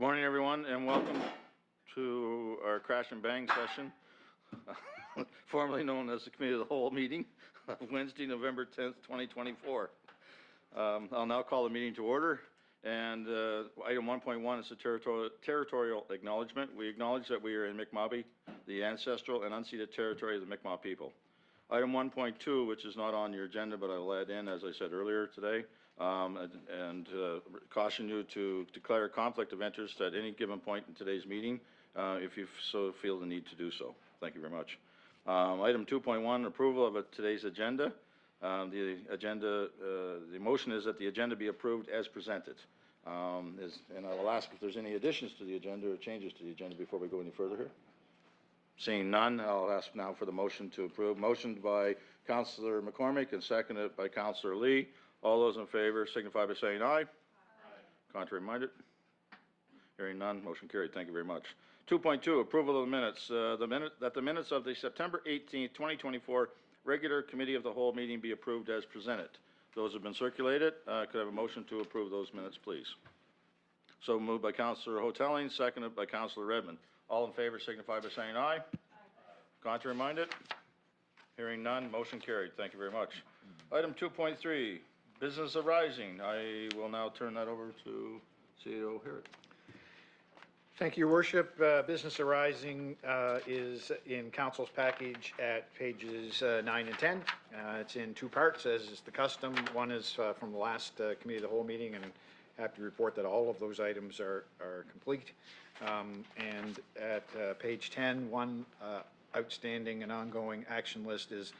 Morning, everyone, and welcome to our crash and bang session, formerly known as the Committee of the Whole meeting, Wednesday, November 10th, 2024. I'll now call the meeting to order, and item 1.1 is the territorial acknowledgement. We acknowledge that we are in Mi'kmaq, the ancestral and unceded territory of the Mi'kmaq people. Item 1.2, which is not on your agenda, but I'll add in, as I said earlier today, and caution you to declare a conflict of interest at any given point in today's meeting if you so feel the need to do so. Thank you very much. Item 2.1, approval of today's agenda. The motion is that the agenda be approved as presented. And I will ask if there's any additions to the agenda or changes to the agenda before we go any further here. Seeing none, I'll ask now for the motion to approve. Motioned by Councillor McCormick and seconded by Councillor Lee. All those in favor signify by saying aye. Aye. Contrary minded? Hearing none, motion carried. Thank you very much. 2.2, approval of the minutes. The minutes of the September 18th, 2024 regular Committee of the Whole meeting be approved as presented. Those have been circulated. Could I have a motion to approve those minutes, please? So moved by Councillor Hotelling, seconded by Councillor Redmond. All in favor signify by saying aye. Aye. Contrary minded? Hearing none, motion carried. Thank you very much. Item 2.3, business arising. I will now turn that over to CEO Herrick. Thank you, Your Worship. Business arising is in Council's package at pages 9 and 10. It's in two parts, as is the custom. One is from the last Committee of the Whole meeting, and I have to report that all of those items are complete. And at page 10, one outstanding and ongoing action list is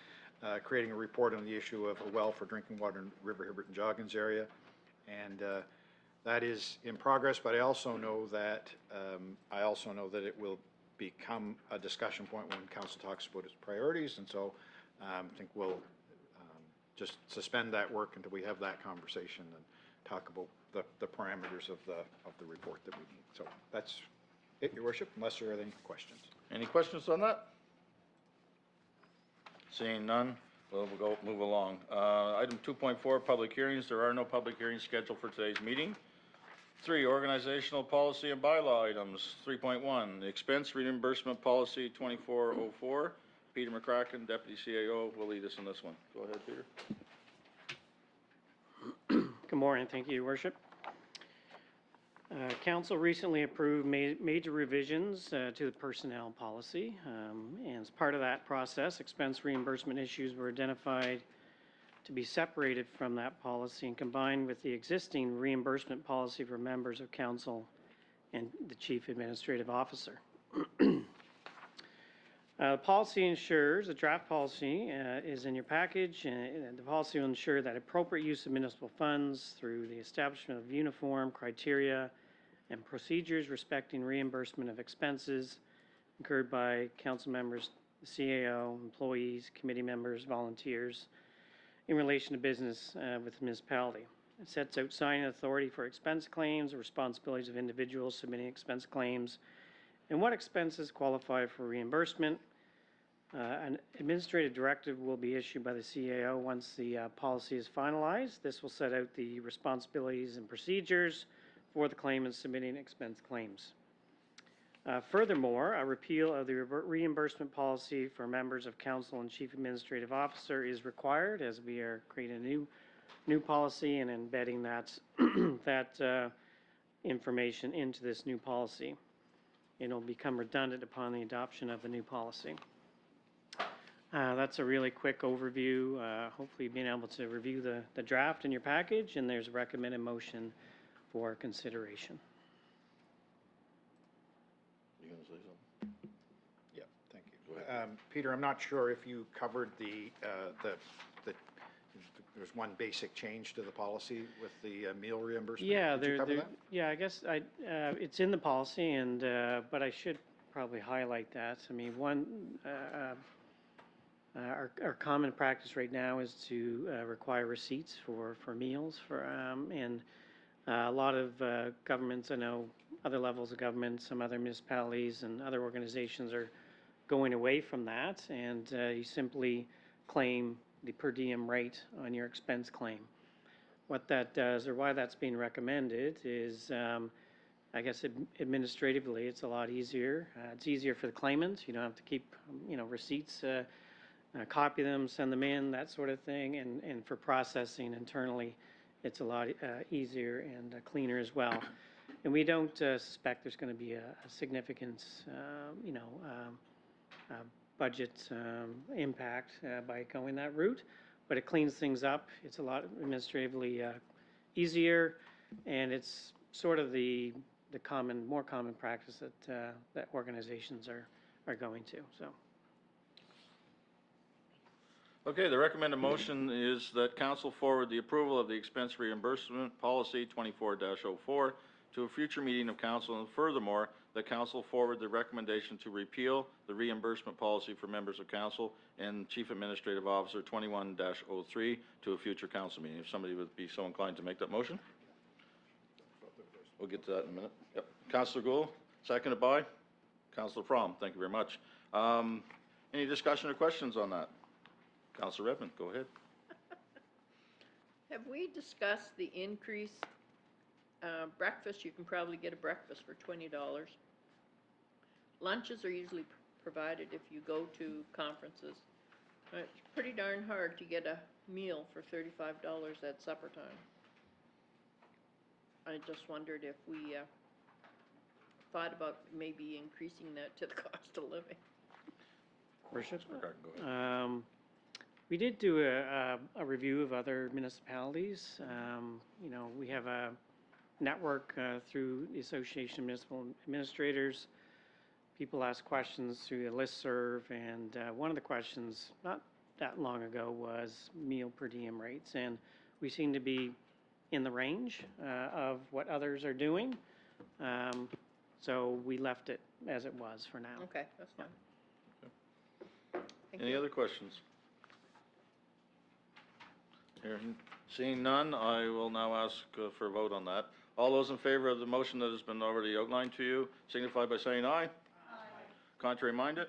creating a report on the issue of a well for drinking water in River Hibbert and Joggins area. And that is in progress, but I also know that it will become a discussion point when Council talks about its priorities, and so I think we'll just suspend that work until we have that conversation and talk about the parameters of the report that we need. So that's it, Your Worship, unless there are any questions. Any questions on that? Seeing none, we'll move along. Item 2.4, public hearings. There are no public hearings scheduled for today's meeting. 3, organizational policy and bylaw items. 3.1, expense reimbursement policy 2404. Peter McCracken, Deputy CAO, will lead us in this one. Go ahead, Peter. Good morning. Thank you, Your Worship. Council recently approved major revisions to the personnel policy. And as part of that process, expense reimbursement issues were identified to be separated from that policy and combined with the existing reimbursement policy for members of Council and the Chief Administrative Officer. The policy ensures, the draft policy is in your package, and the policy will ensure that appropriate use of municipal funds through the establishment of uniform criteria and procedures respecting reimbursement of expenses incurred by council members, the CAO, employees, committee members, volunteers, in relation to business with the municipality. It sets out signing authority for expense claims, the responsibilities of individuals submitting expense claims, and what expenses qualify for reimbursement. An administrative directive will be issued by the CAO once the policy is finalized. This will set out the responsibilities and procedures for the claimants submitting expense claims. Furthermore, a repeal of the reimbursement policy for members of Council and Chief Administrative Officer is required, as we are creating a new policy and embedding that information into this new policy. It will become redundant upon the adoption of the new policy. That's a really quick overview. Hopefully being able to review the draft in your package, and there's a recommended motion for consideration. You going to say something? Yeah, thank you. Peter, I'm not sure if you covered there's one basic change to the policy with the meal reimbursement. Yeah, Did you cover that? Yeah, I guess it's in the policy, and but I should probably highlight that. I mean, our common practice right now is to require receipts for meals and a lot of governments, I know other levels of government, some other municipalities and other organizations are going away from that, and you simply claim the per diem rate on your expense claim. What that does, or why that's being recommended, is I guess administratively, it's a lot easier. It's easier for the claimants. You don't have to keep, receipts, copy them, send them in, that sort of thing. And for processing internally, it's a lot easier and cleaner as well. And we don't suspect there's going to be a significant, budget impact by going that route. But it cleans things up. It's a lot administratively easier, and it's sort of the more common practice that organizations are going to. So. Okay, the recommended motion is that council forward the approval of the expense reimbursement policy 24-04 to a future meeting of council, and furthermore, that council forward the recommendation to repeal the reimbursement policy for members of council and chief administrative officer 21-03 to a future council meeting. If somebody would be so inclined to make that motion. We'll get to that in a minute. Yep. Councillor Gould, seconded by Councillor Fromm. Thank you very much. Any discussion or questions on that? Councillor Redmond, go ahead. Have we discussed the increase? Breakfast, you can probably get a breakfast for $20. Lunches are usually provided if you go to conferences. It's pretty darn hard to get a meal for $35 at supper time. I just wondered if we thought about maybe increasing that to the cost of living. Worship? Go ahead. We did do a review of other municipalities. We have a network through the Association of Municipal Administrators. People ask questions through the listserv, and one of the questions not that long ago was meal per diem rates, and we seem to be in the range of what others are doing. So we left it as it was for now. Okay, that's fine. Okay. Thank Any you. other questions? Seeing none, I will now ask for a vote on that. All those in favor of the motion that has been already outlined to you, signify by saying aye. Aye. Contrary minded?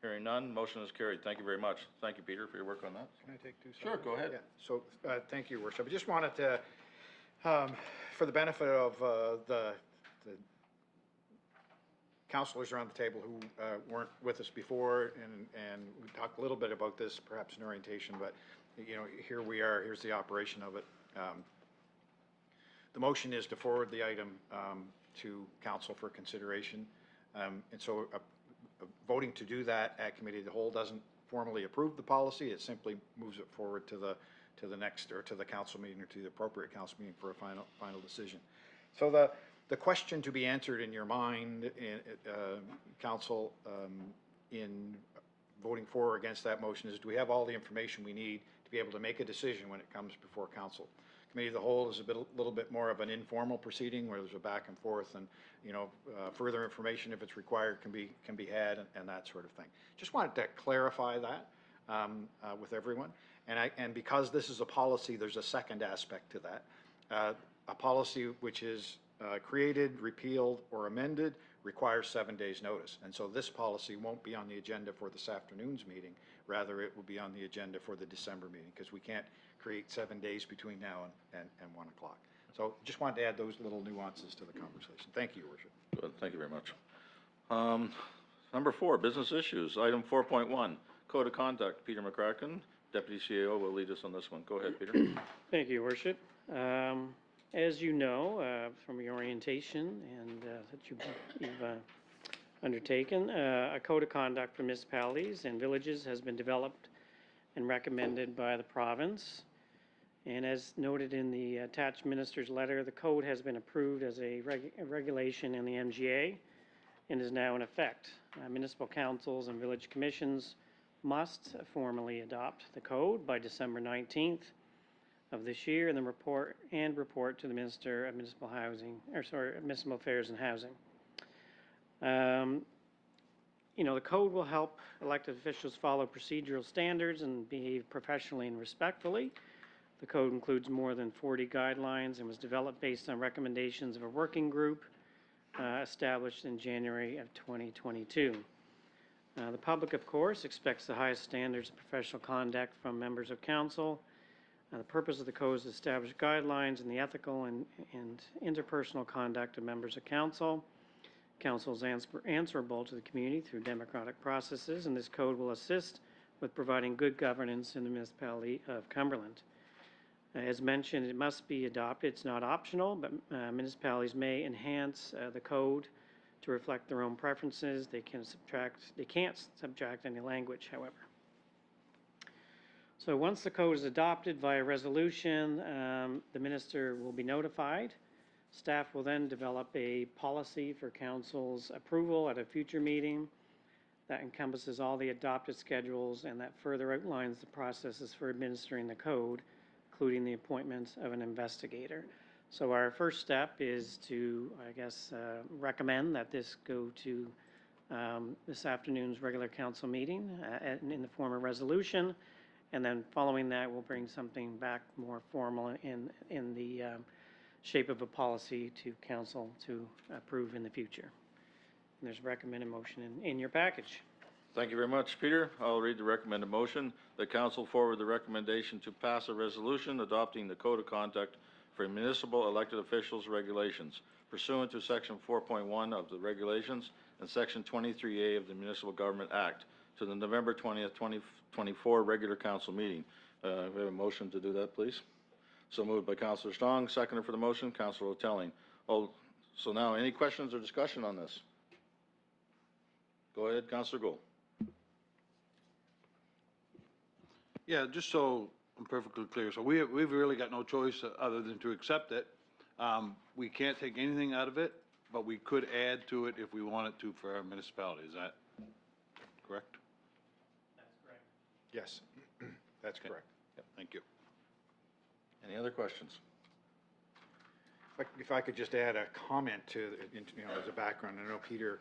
Hearing none, motion is carried. Thank you very much. Thank you, Peter, for your work on that. Can I take 2 seconds? Sure, go ahead. Yeah, so, thank you, Worship. I just wanted to, for the benefit of the councilors around the table who weren't with us before, and we talked a little bit about this perhaps in orientation, but, here we are, here's the operation of it. The motion is to forward the item to council for consideration. And so voting to do that at committee of the whole doesn't formally approve the policy. It simply moves it forward to the next, or to the council meeting, or to the appropriate council meeting for a final decision. So the question to be answered in your mind, council, in voting for or against that motion is, do we have all the information we need to be able to make a decision when it comes before council? Committee of the whole is a little bit more of an informal proceeding where there's a back and forth, and further information, if it's required, can be had, and that sort of thing. Just wanted to clarify that with everyone, and because this is a policy, there's a second aspect to that. A policy which is created, repealed, or amended requires 7 days notice, and so this policy won't be on the agenda for this afternoon's meeting. Rather, it will be on the agenda for the December meeting, because we can't create 7 days between now and 1 o'clock. So just wanted to add those little nuances to the conversation. Thank you, Your Worship. Good. Thank you very much. Number 4, business issues. Item 4.1, Code of Conduct. Peter McCracken, Deputy CAO, will lead us on this one. Go ahead, Peter. Thank you, Your Worship. As you know from your orientation and that you've undertaken, a code of conduct for municipalities and villages has been developed and recommended by the province. And as noted in the attached minister's letter, the code has been approved as a regulation in the MGA and is now in effect. Municipal councils and village commissions must formally adopt the code by December 19th of this year, and then report to the Minister of Municipal Affairs and Housing. The code will help elected officials follow procedural standards and behave professionally and respectfully. The code includes more than 40 guidelines and was developed based on recommendations of a working group established in January of 2022. The public, of course, expects the highest standards of professional conduct from members of council. The purpose of the code is to establish guidelines in the ethical and interpersonal conduct of members of council. Council is answerable to the community through democratic processes, and this code will assist with providing good governance in the municipality of Cumberland. As mentioned, it must be adopted. It's not optional, but municipalities may enhance the code to reflect their own preferences. They can't subtract any language, however. So once the code is adopted via resolution, the minister will be notified. Staff will then develop a policy for council's approval at a future meeting that encompasses all the adopted schedules and that further outlines the processes for administering the code, including the appointment of an investigator. So our first step is to, recommend that this go to this afternoon's regular council meeting in the form of resolution. And then following that, we'll bring something back more formal in the shape of a policy to council to approve in the future. And there's a recommended motion in your package. Thank you very much, Peter. I'll read the recommended motion. The council forward the recommendation to pass a resolution adopting the Code of Conduct for municipal elected officials regulations pursuant to Section 4.1 of the regulations and Section 23A of the Municipal Government Act to the November 20th, 2024 regular council meeting. We have a motion to do that, please. So moved by Councillor Strong, seconder for the motion, Councillor O'Telling. So now, any questions or discussion on this? Go ahead, Councillor Gould. Yeah, just so I'm perfectly clear, so we've really got no choice other than to accept it. We can't take anything out of it, but we could add to it if we wanted to for our municipality. Is that correct? Yes, that's correct. Yep, thank you. Any other questions? If I could just add a comment to, as a background, I know Peter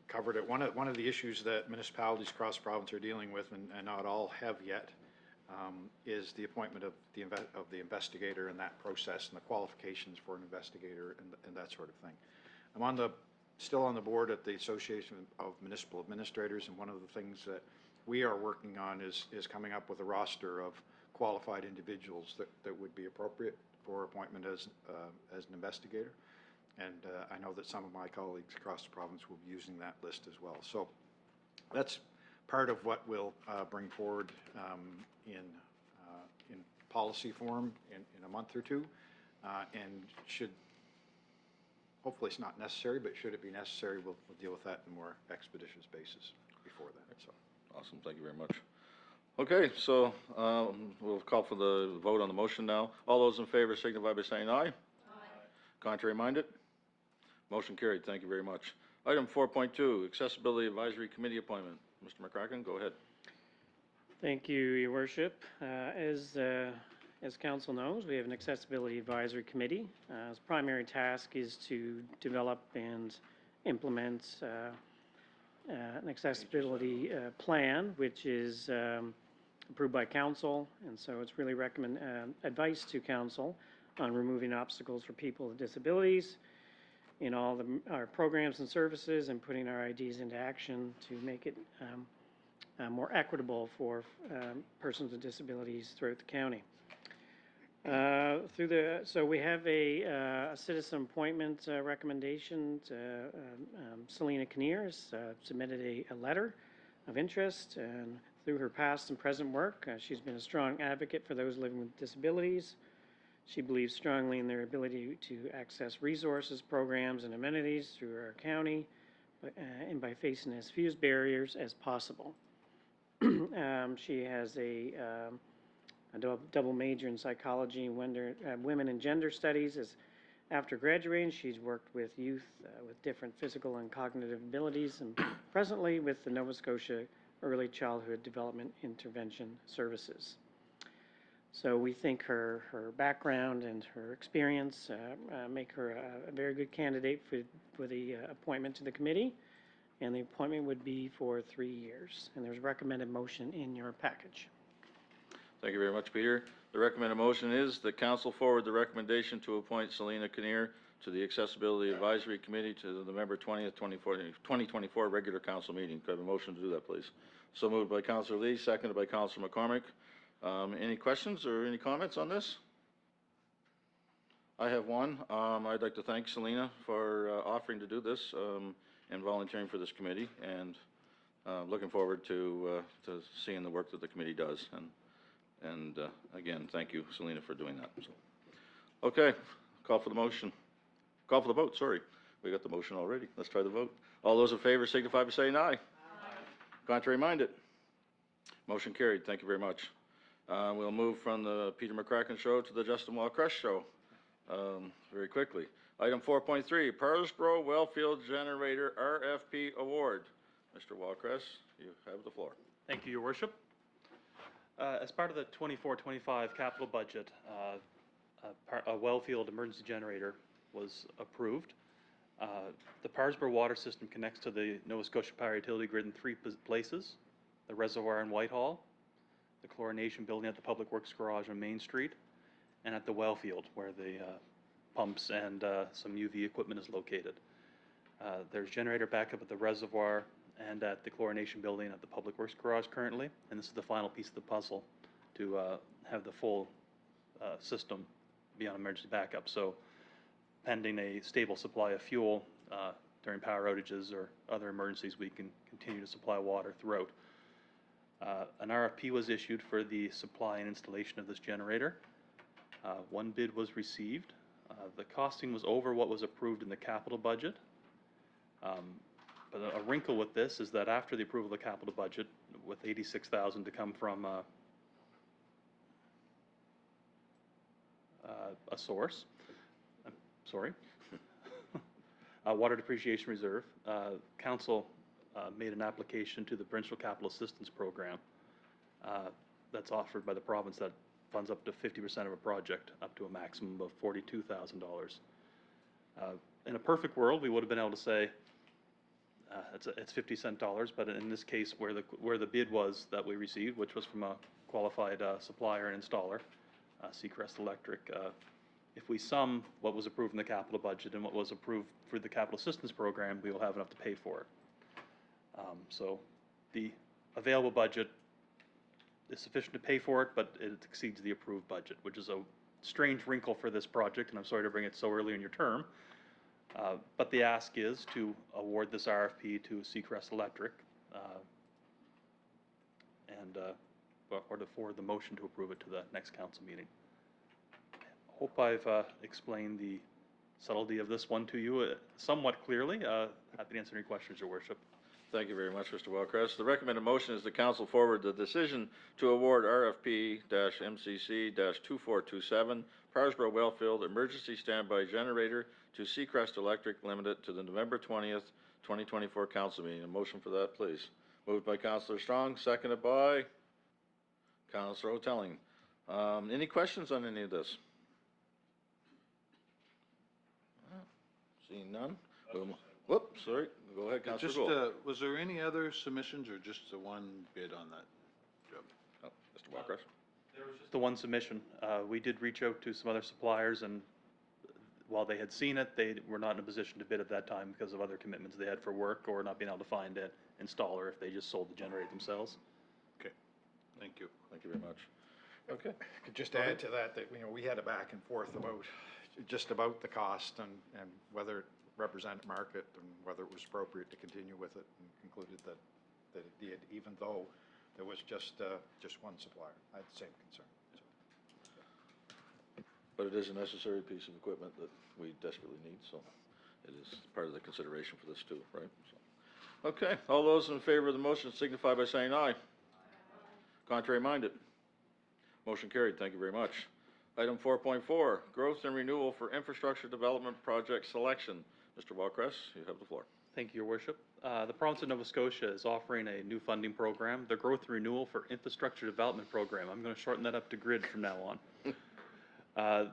covered it. One of the issues that municipalities across the province are dealing with, and not all have yet, is the appointment of the investigator and that process and the qualifications for an investigator and that sort of thing. I'm still on the board at the Association of Municipal Administrators, and one of the things that we are working on is coming up with a roster of qualified individuals that would be appropriate for appointment as an investigator. And I know that some of my colleagues across the province will be using that list as well. So that's part of what we'll bring forward in policy form in a month or two. And hopefully it's not necessary, but should it be necessary, we'll deal with that in a more expeditious basis before that. So. Awesome, thank you very much. Okay, so we'll call for the vote on the motion now. All those in favor signify by saying aye. Aye. Contrary minded? Motion carried, thank you very much. Item 4.2, Accessibility Advisory Committee appointment. Mr. McCracken, go ahead. Thank you, Your Worship. As council knows, we have an Accessibility Advisory Committee. Its primary task is to develop and implement an accessibility plan, which is approved by council, and so it's really recommend advice to council on removing obstacles for people with disabilities in all our programs and services, and putting our ideas into action to make it more equitable for persons with disabilities throughout the county. So we have a citizen appointment recommendation. Selena Kinnear has submitted a letter of interest, and through her past and present work, she's been a strong advocate for those living with disabilities. She believes strongly in their ability to access resources, programs, and amenities through our county, and by facing as few barriers as possible. She has a double major in psychology and women and gender studies. After graduating, she's worked with youth with different physical and cognitive abilities, and presently with the Nova Scotia Early Childhood Development Intervention Services. So we think her background and her experience make her a very good candidate for the appointment to the committee, and the appointment would be for 3 years. And there's a recommended motion in your package. Thank you very much, Peter. The recommended motion is that council forward the recommendation to appoint Selena Kinnear to the Accessibility Advisory Committee to the November 20th, 2024 regular council meeting. Could I have a motion to do that, please? So moved by Councillor Lee, seconded by Councillor McCormick. Any questions or any comments on this? I have one. I'd like to thank Selena for offering to do this and volunteering for this committee, and looking forward to seeing the work that the committee does. And again, thank you, Selena, for doing that. So, okay, call for the motion. Call for the vote, sorry. We got the motion already. Let's try the vote. All those in favor signify by saying aye. Aye. Contrary minded? Motion carried. Thank you very much. We'll move from the Peter McCracken Show to the Justin Walcrush Show very quickly. Item 4.3, Parsboro Wellfield Generator RFP Award. Mr. Walcrush, you have the floor. Thank you, Your Worship. As part of the 24-25 capital budget, a wellfield emergency generator was approved. The Parsboro water system connects to the Nova Scotia Power Utility grid in 3 places: the reservoir in Whitehall, the chlorination building at the Public Works Garage on Main Street, and at the wellfield where the pumps and some UV equipment is located. There's generator backup at the reservoir and at the chlorination building at the Public Works Garage currently, and this is the final piece of the puzzle to have the full system be on emergency backup. So pending a stable supply of fuel during power outages or other emergencies, we can continue to supply water throughout. An RFP was issued for the supply and installation of this generator. 1 bid was received. The costing was over what was approved in the capital budget. But a wrinkle with this is that after the approval of the capital budget, with $86,000 to come from a source, Water Depreciation Reserve, Council made an application to the Provincial Capital Assistance Program that's offered by the province that funds up to 50% of a project, up to a maximum of $42,000. In a perfect world, we would have been able to say it's 50 cent dollars, but in this case, where the bid was that we received, which was from a qualified supplier and installer, Seacrest Electric, if we sum what was approved in the capital budget and what was approved for the capital assistance program, we will have enough to pay for it. So the available budget is sufficient to pay for it, but it exceeds the approved budget, which is a strange wrinkle for this project, and I'm sorry to bring it so early in your term. But the ask is to award this RFP to Seacrest Electric or to forward the motion to approve it to the next council meeting. Hope I've explained the subtlety of this one to you somewhat clearly. Happy to answer any questions, Your Worship. Thank you very much, Mr. Walcrush. The recommended motion is the council forward the decision to award RFP-MCC-2427 Parsboro Wellfield Emergency Standby Generator to Seacrest Electric Limited to the November 20th, 2024 council meeting. A motion for that, please. Moved by Councillor Strong, seconded by Councillor Hotelling. Any questions on any of this? Seeing none. Whoops, sorry. Go ahead, Councillor Gould. Was there any other submissions or just the 1 bid on that job? Oh, Mr. Walcrush. There was just the 1 submission. We did reach out to some other suppliers, and while they had seen it, they were not in a position to bid at that time because of other commitments they had for work or not being able to find an installer if they just sold the generator themselves. Okay, thank you. Thank you very much. Okay. I could just add to that, we had a back and forth about the cost and whether it represented market and whether it was appropriate to continue with it, and concluded that it did, even though there was just 1 supplier. I had the same concern. So. But it is a necessary piece of equipment that we desperately need, so it is part of the consideration for this too, right? So. Okay, all those in favor of the motion signify by saying aye. Contrary minded? Motion carried. Thank you very much. Item 4.4, growth and renewal for infrastructure development project selection. Mr. Walcrush, you have the floor. Thank you, Your Worship. The province of Nova Scotia is offering a new funding program, the Growth and Renewal for Infrastructure Development Program. I'm going to shorten that up to GRID from now on.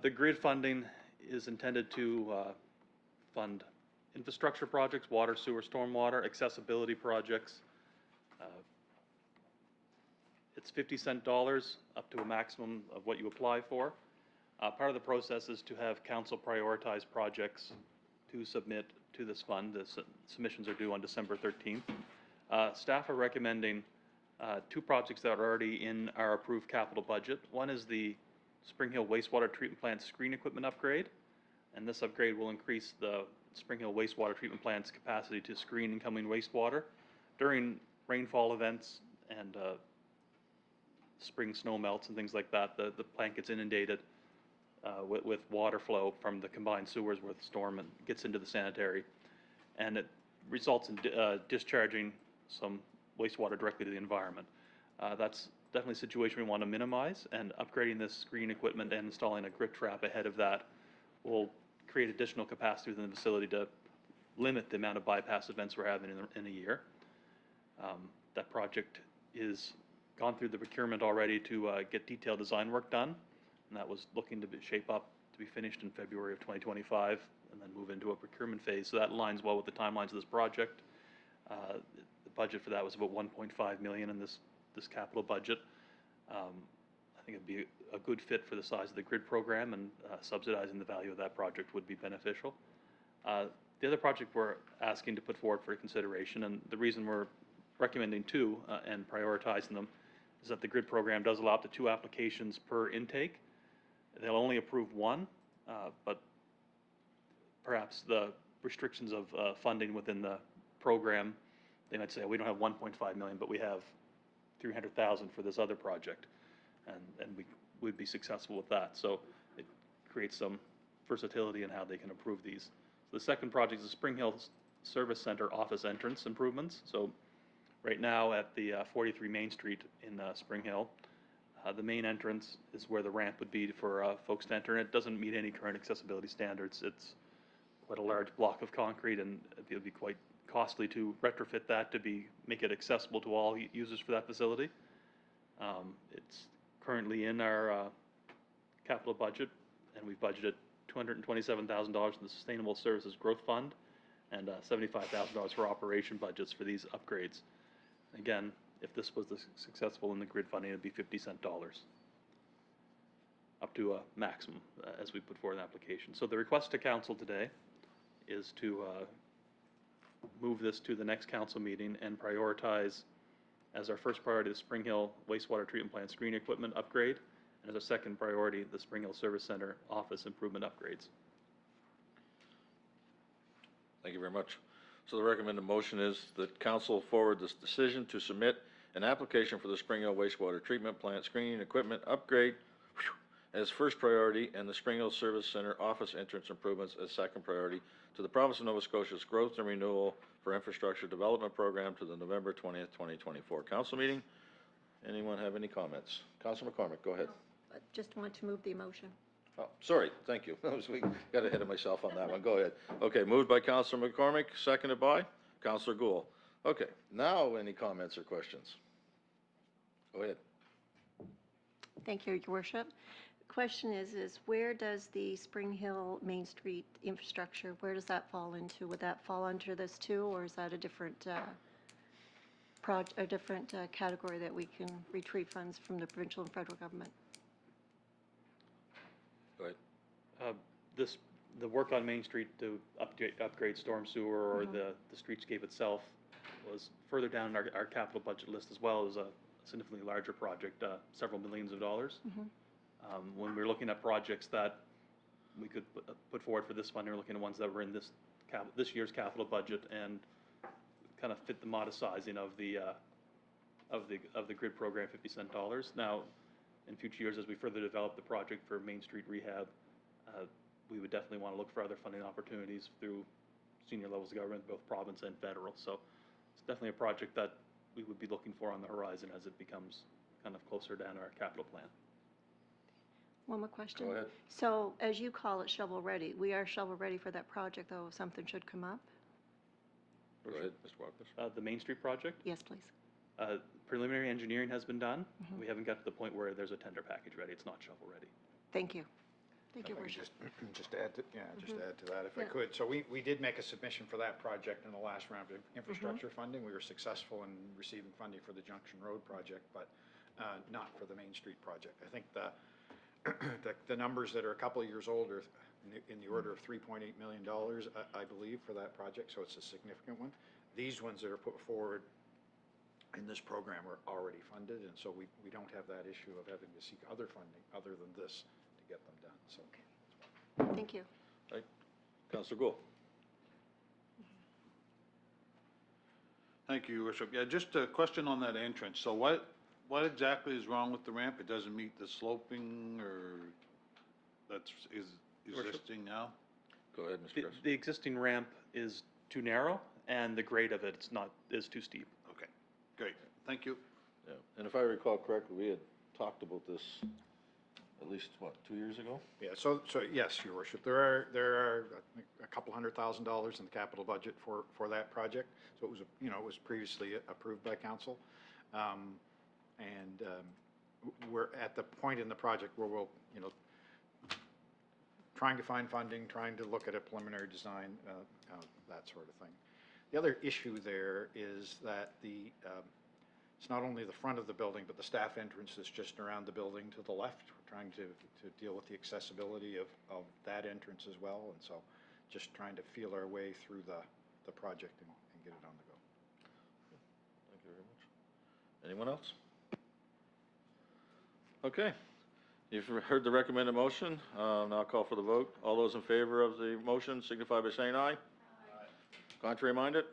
The GRID funding is intended to fund infrastructure projects, water, sewer, stormwater, accessibility projects. It's 50 cent dollars up to a maximum of what you apply for. Part of the process is to have council prioritize projects to submit to this fund. The submissions are due on December 13th. Staff are recommending Two projects that are already in our approved capital budget. One is the Spring Hill wastewater treatment plant screen equipment upgrade, and this upgrade will increase the Spring Hill wastewater treatment plant's capacity to screen incoming wastewater during rainfall events and spring snow melts and things like that. The plant gets inundated with water flow from the combined sewers where the storm and gets into the sanitary, and it results in discharging some wastewater directly to the environment. That's definitely a situation we want to minimize, and upgrading this screen equipment and installing a grit trap ahead of that will create additional capacity within the facility to limit the amount of bypass events we're having in a year. That project is gone through the procurement already to get detailed design work done, and that was looking to shape up to be finished in February of 2025 and then move into a procurement phase. So that aligns well with the timelines of this project. The budget for that was about 1.5 million in this capital budget. I think it'd be a good fit for the size of the grid program, and subsidizing the value of that project would be beneficial. The other project we're asking to put forward for consideration, and the reason we're recommending two and prioritizing them, is that the grid program does allow up to 2 applications per intake. They'll only approve one, but perhaps the restrictions of funding within the program, they might say, we don't have 1.5 million, but we have 300,000 for this other project, and we would be successful with that. So it creates some versatility in how they can approve these. So the second project is the Spring Hill Service Center office entrance improvements. So right now at the 43 Main Street in Spring Hill, the main entrance is where the ramp would be for folks to enter, and it doesn't meet any current accessibility standards. It's quite a large block of concrete, and it would be quite costly to retrofit that to make it accessible to all users for that facility. It's currently in our capital budget, and we've budgeted $227,000 in the Sustainable Services Growth Fund and $75,000 for operation budgets for these upgrades. Again, if this was successful in the grid funding, it'd be 50 cent dollars, up to a maximum as we put forward an application. So the request to council today is to move this to the next council meeting and prioritize as our first priority the Spring Hill wastewater treatment plant screen equipment upgrade, and as a second priority the Spring Hill Service Center office improvement upgrades. Thank you very much. So the recommended motion is that council forward this decision to submit an application for the Spring Hill wastewater treatment plant screening equipment upgrade as first priority, and the Spring Hill Service Center office entrance improvements as second priority to the Province of Nova Scotia's Growth and Renewal for Infrastructure Development Program to the November 20th, 2024 council meeting. Anyone have any comments? Councilor McCormick, go ahead. I just want to move the motion. Oh, sorry, thank you. We got ahead of myself on that one. Go ahead. Okay, moved by Councilor McCormick, seconded by Councilor Gould. Okay, now any comments or questions? Go ahead. Thank you, Your Worship. The question is where does the Spring Hill Main Street infrastructure, where does that fall into? Would that fall under this too, or is that a different category that we can retrieve funds from the provincial and federal government? Go ahead. The work on Main Street to upgrade storm sewer or the streetscape itself was further down our capital budget list, as well as a significantly larger project, several millions of dollars. When we were looking at projects that we could put forward for this fund, we were looking at ones that were in this year's capital budget and kind of fit the modest sizing of the grid program, 50 cent dollars. Now, in future years, as we further develop the project for Main Street rehab, we would definitely want to look for other funding opportunities through senior levels of government, both province and federal. So it's definitely a project that we would be looking for on the horizon as it becomes kind of closer down our capital plan. One more question. Go ahead. So as you call it shovel ready, we are shovel ready for that project though if something should come up? Go ahead, Mr. Walker. The Main Street project, Yes, please. preliminary engineering has been done. We haven't got to the point where there's a tender package ready. It's not shovel ready. Thank you. Thank you, If I could Worship. just add to, just add to that if I Yeah. could. So we did make a submission for that project in the last round of infrastructure funding. We were successful in receiving funding for the Junction Road project, but not for the Main Street project. I think the numbers that are a couple of years old are in the order of $3.8 million, I believe, for that project, so it's a significant one. These ones that are put forward in this program are already funded, and so we don't have that issue of having to seek other funding other than this to get them done, so. Thank you. Right. Counselor Gould? Thank you, Your Worship. Yeah, just a question on that entrance. So what exactly is wrong with the ramp? It doesn't meet the sloping, or is existing now? Go ahead, Mr. Chris. The existing ramp is too narrow, and the grade of it is too steep. Okay, great. Thank you. Yeah, and if I recall correctly, we had talked about this at least, 2 years ago? Yeah, so yes, Your Worship, there are I think, a couple $100,000 in the capital budget for that project. So it was, it was previously approved by council. We're at the point in the project where we'll, trying to find funding, trying to look at a preliminary design, that sort of thing. The other issue there is that it's not only the front of the building, but the staff entrance is just around the building to the left. We're trying to deal with the accessibility of that entrance as well, and so just trying to feel our way through the project and get it on the go. Thank you very much. Anyone else? Okay. You've heard the recommended motion. Now I'll call for the vote. All those in favor of the motion signify by saying aye. Aye. Contrary minded?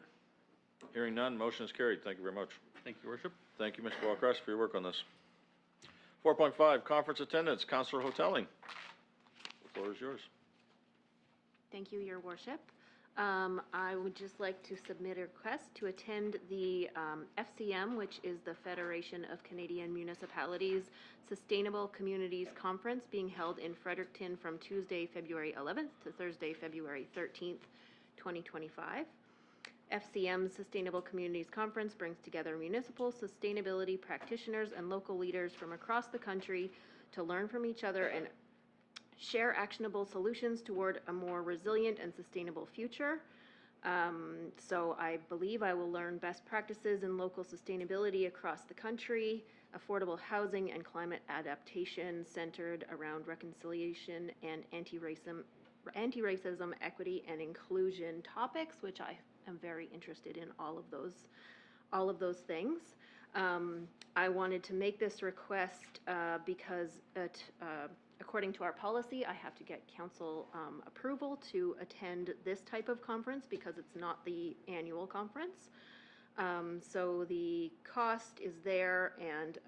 Hearing none, motion is carried. Thank you very much. Thank you, Your Worship. Thank you, Mr. Walcross, for your work on this. 4.5, conference attendance, Councilor Hotelling. The floor is yours. Thank you, Your Worship. I would just like to submit a request to attend the FCM, which is the Federation of Canadian Municipalities Sustainable Communities Conference, being held in Fredericton from Tuesday, February 11th to Thursday, February 13th, 2025. FCM's Sustainable Communities Conference brings together municipal sustainability practitioners and local leaders from across the country to learn from each other and share actionable solutions toward a more resilient and sustainable future. So I believe I will learn best practices in local sustainability across the country, affordable housing and climate adaptation centered around reconciliation and anti-racism, equity, and inclusion topics, which I am very interested in all of those things. I wanted to make this request because according to our policy, I have to get council approval to attend this type of conference because it's not the annual conference. So the cost is there, and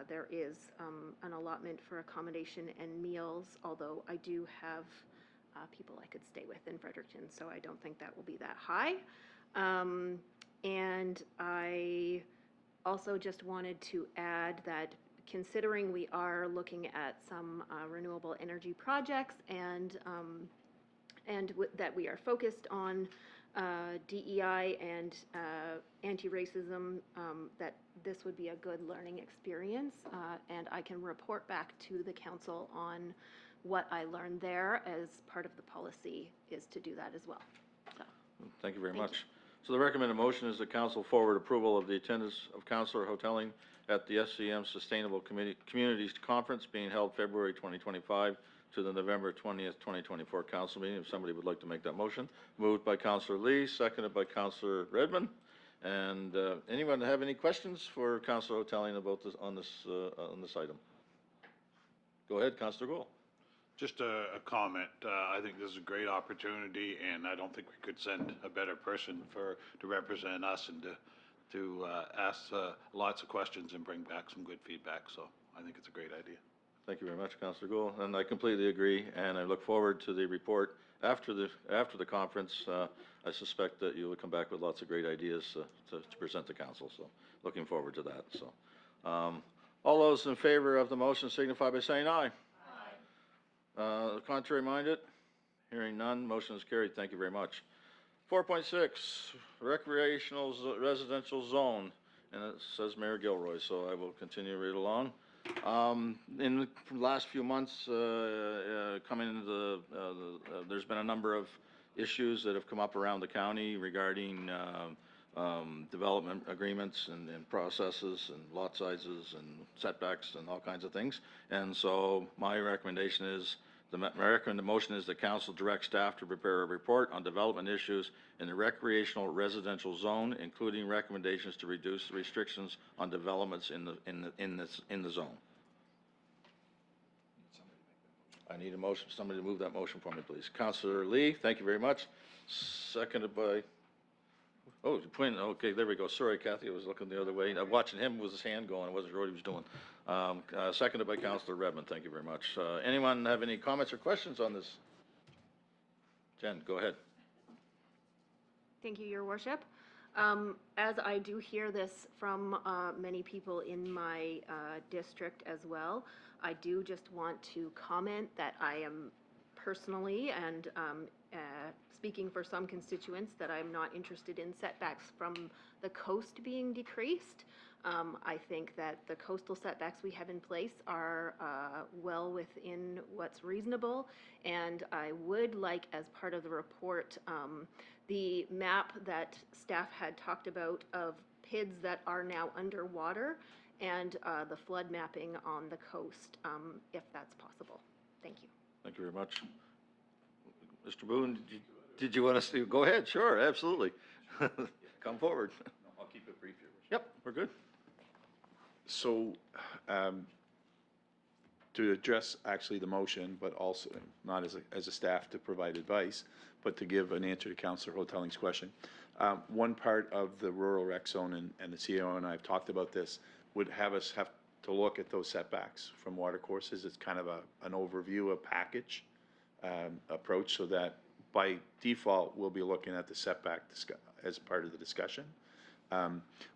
there is an allotment for accommodation and meals, although I do have people I could stay with in Fredericton, so I don't think that will be that high. And I also just wanted to add that considering we are looking at some renewable energy projects and that we are focused on DEI and anti-racism, that this would be a good learning experience, and I can report back to the council on what I learned there, as part of the policy is to do that as well. So, Thank you very Thank much. So the recommended motion is the council forward approval of the attendance of Councilor Hotelling at the SCM Sustainable Communities Conference being held February 2025 to the November 20th, 2024 council meeting. If somebody would like to make that motion. Moved by Councilor Lee, seconded by Councilor Redmond. And anyone have any questions for Councilor Hotelling about this on this item? Go ahead, Councilor Gould. Just a comment. I think this is a great opportunity, and I don't think we could send a better person to represent us and to ask lots of questions and bring back some good feedback. So I think it's a great idea. Thank you very much, Councilor Gould, and I completely agree, and I look forward to the report after the conference. I suspect that you will come back with lots of great ideas to present to council, so looking forward to that. So, all those in favor of the motion signify by saying aye. Contrary minded? Hearing none, motion is carried. Thank you very much. 4.6, recreational residential zone, and it says Mayor Gilroy, so I will continue right along. In the last few months, coming into there's been a number of issues that have come up around the county regarding development agreements and processes and lot sizes and setbacks and all kinds of things. And so my recommendation is The motion is the council direct staff to prepare a report on development issues in the recreational residential zone, including recommendations to reduce the restrictions on developments in the zone. I need a motion, somebody to move that motion for me, please. Councillor Lee, thank you very much. Seconded by, oh, Quinn, okay, there we go. Sorry, Kathy, I was looking the other way. Watching him with his hand going, I wasn't sure what he was doing. Seconded by Councillor Redmond, thank you very much. Anyone have any comments or questions on this? Jen, go ahead. Thank you, Your Worship. As I do hear this from many people in my district as well, I do just want to comment that I am personally and speaking for some constituents that I'm not interested in setbacks from the coast being decreased. I think that the coastal setbacks we have in place are well within what's reasonable, and I would like, as part of the report, the map that staff had talked about of PIDs that are now underwater and the flood mapping on the coast, if that's possible. Thank you. Thank you very much. Mr. Boone, did you want us to, go ahead, sure, absolutely. Come forward. I'll keep it brief, Your Worship. Yep, we're good. So, to address actually the motion, but also not as a staff to provide advice, but to give an answer to Councillor Hotelling's question. One part of the rural rec zone, and the CEO and I have talked about this, would have us have to look at those setbacks from watercourses. It's kind of an overview, a package approach, so that by default, we'll be looking at the setback as part of the discussion.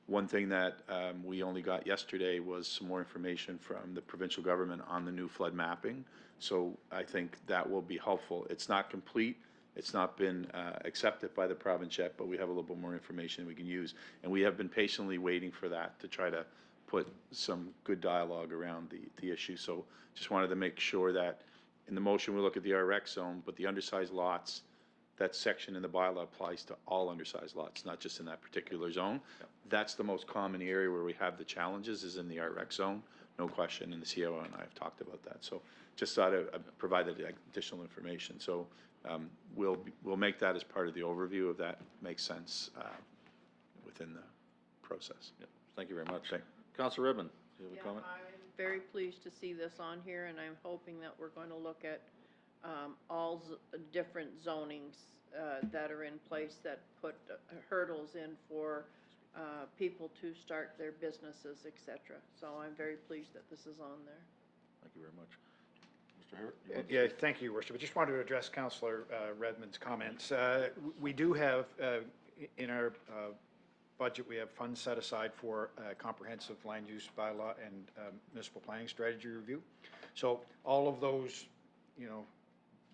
One thing that we only got yesterday was some more information from the provincial government on the new flood mapping. So I think that will be helpful. It's not complete. It's not been accepted by the province yet, but we have a little bit more information we can use. And we have been patiently waiting for that to try to put some good dialogue around the issue. So just wanted to make sure that in the motion we look at the RX zone, but the undersized lots, that section in the bylaw applies to all undersized lots, not just in that particular zone. Yep. That's the most common area where we have the challenges, is in the RX zone, no question, and the COO and I have talked about that. So just thought I'd provide that additional information. So we'll make that as part of the overview, if that makes sense within the process. Yep. Thank you very much. Councillor Redmond, do you have a comment? I'm very pleased to see this on here, and I'm hoping that we're going to look at all different zonings that are in place that put hurdles in for people to start their businesses, etc. So I'm very pleased that this is on there. Thank you very much. Mr. Hart? Yeah, thank you, Your Worship. I just wanted to address Councillor Redmond's comments. We do have, in our budget, we have funds set aside for comprehensive land use bylaw and municipal planning strategy review. So all of those,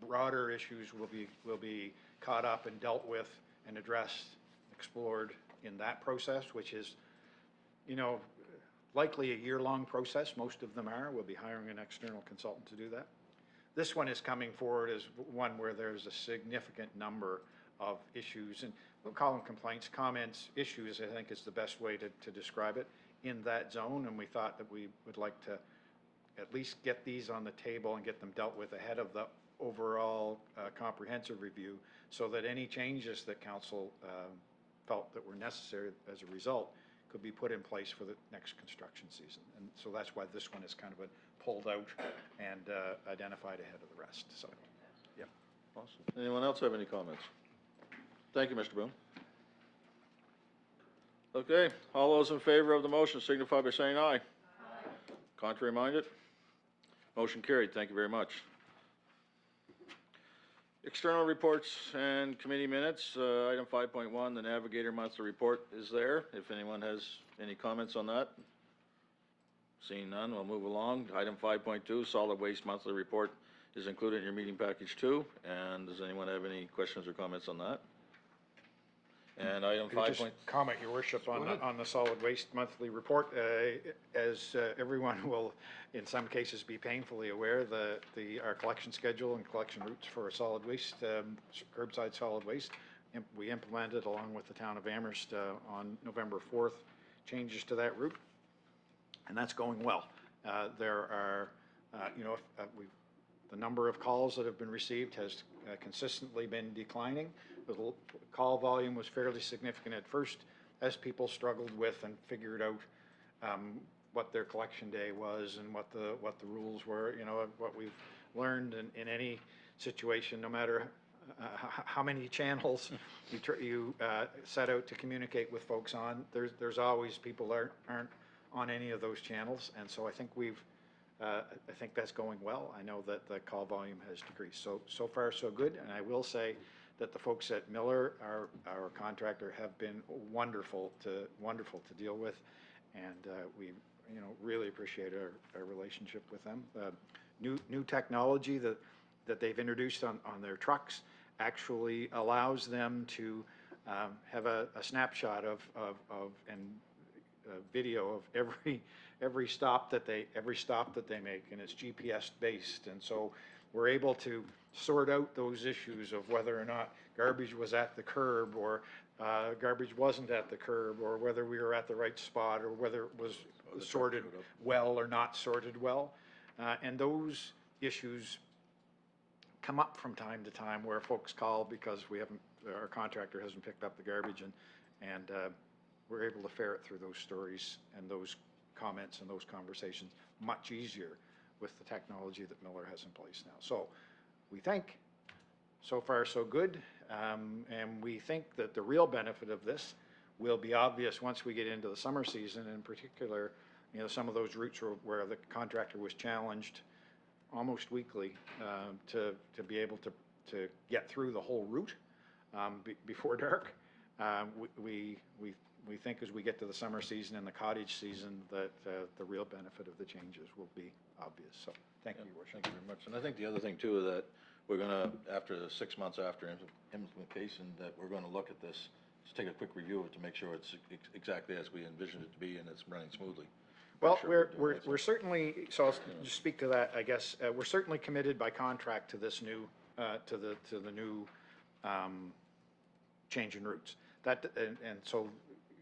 broader issues will be caught up and dealt with and addressed, explored in that process, which is, likely a year-long process. Most of them are. We'll be hiring an external consultant to do that. This one is coming forward as one where there's a significant number of issues, and we'll call them complaints, comments, issues, I think is the best way to describe it, in that zone, and we thought that we would like to at least get these on the table and get them dealt with ahead of the overall comprehensive review, so that any changes that council felt that were necessary as a result could be put in place for the next construction season. And so that's why this one is kind of pulled out and identified ahead of the rest. So, yeah. Awesome. Anyone else have any comments? Thank you, Mr. Boone. Okay, all those in favor of the motion signify by saying aye. Aye. Contrary minded? Motion carried. Thank you very much. External reports and committee minutes. Item 5.1, the Navigator Monthly Report is there. If anyone has any comments on that. Seeing none, we'll move along. Item 5.2, Solid Waste Monthly Report is included in your meeting package too. And does anyone have any questions or comments on that? And item 5. Just comment, Your Worship, on the solid waste monthly report. As everyone will, in some cases, be painfully aware, our collection schedule and collection routes for solid waste, curbside solid waste, we implemented along with the town of Amherst on November 4th changes to that route, and that's going well. There are, we've The number of calls that have been received has consistently been declining. The call volume was fairly significant at first as people struggled with and figured out what their collection day was and what the rules were. You know, what we've learned in any situation, no matter how many channels you set out to communicate with folks on, there's always people aren't on any of those channels. And so I think I think that's going well. I know that the call volume has decreased. So far so good. And I will say that the folks at Miller, our contractor, have been wonderful to deal with. And we, you know, really appreciate our relationship with them. New technology that they've introduced on their trucks actually allows them to have a snapshot of video of every stop that they make, and it's GPS based. And so we're able to sort out those issues of whether or not garbage was at the curb or garbage wasn't at the curb, or whether we were at the right spot, or whether it was sorted well or not sorted well. And those issues come up from time to time where folks call because our contractor hasn't picked up the garbage, and we're able to ferret through those stories and those comments and those conversations much easier with the technology that Miller has in place now. So we think so far so good, and we think that the real benefit of this will be obvious once we get into the summer season. In particular, you know, some of those routes where the contractor was challenged almost weekly to be able to get through the whole route before dark. We think as we get to the summer season and the cottage season that the real benefit of the changes will be obvious. So thank you, Your Worship. Thank you very much. And I think the other thing too, that we're gonna, after the 6 months after implementation, that we're gonna look at this, just take a quick review of it to make sure it's exactly as we envisioned it to be and it's running smoothly. Well, Sure we're certainly, so I'll just speak to that, I guess. We're certainly committed by contract to this new, to the new change in routes. And so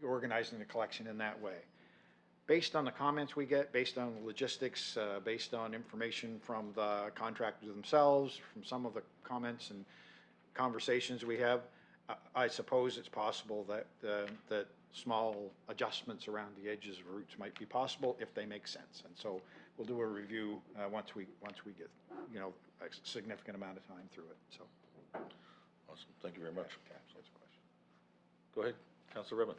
organizing the collection in that way. Based on the comments we get, based on the logistics, based on information from the contractors themselves, from some of the comments and conversations we have, I suppose it's possible that small adjustments around the edges of routes might be possible if they make sense. And so we'll do a review once we get, you know, a significant amount of time through it. So. Awesome. Thank you very much. Go ahead, Councilor Redmond.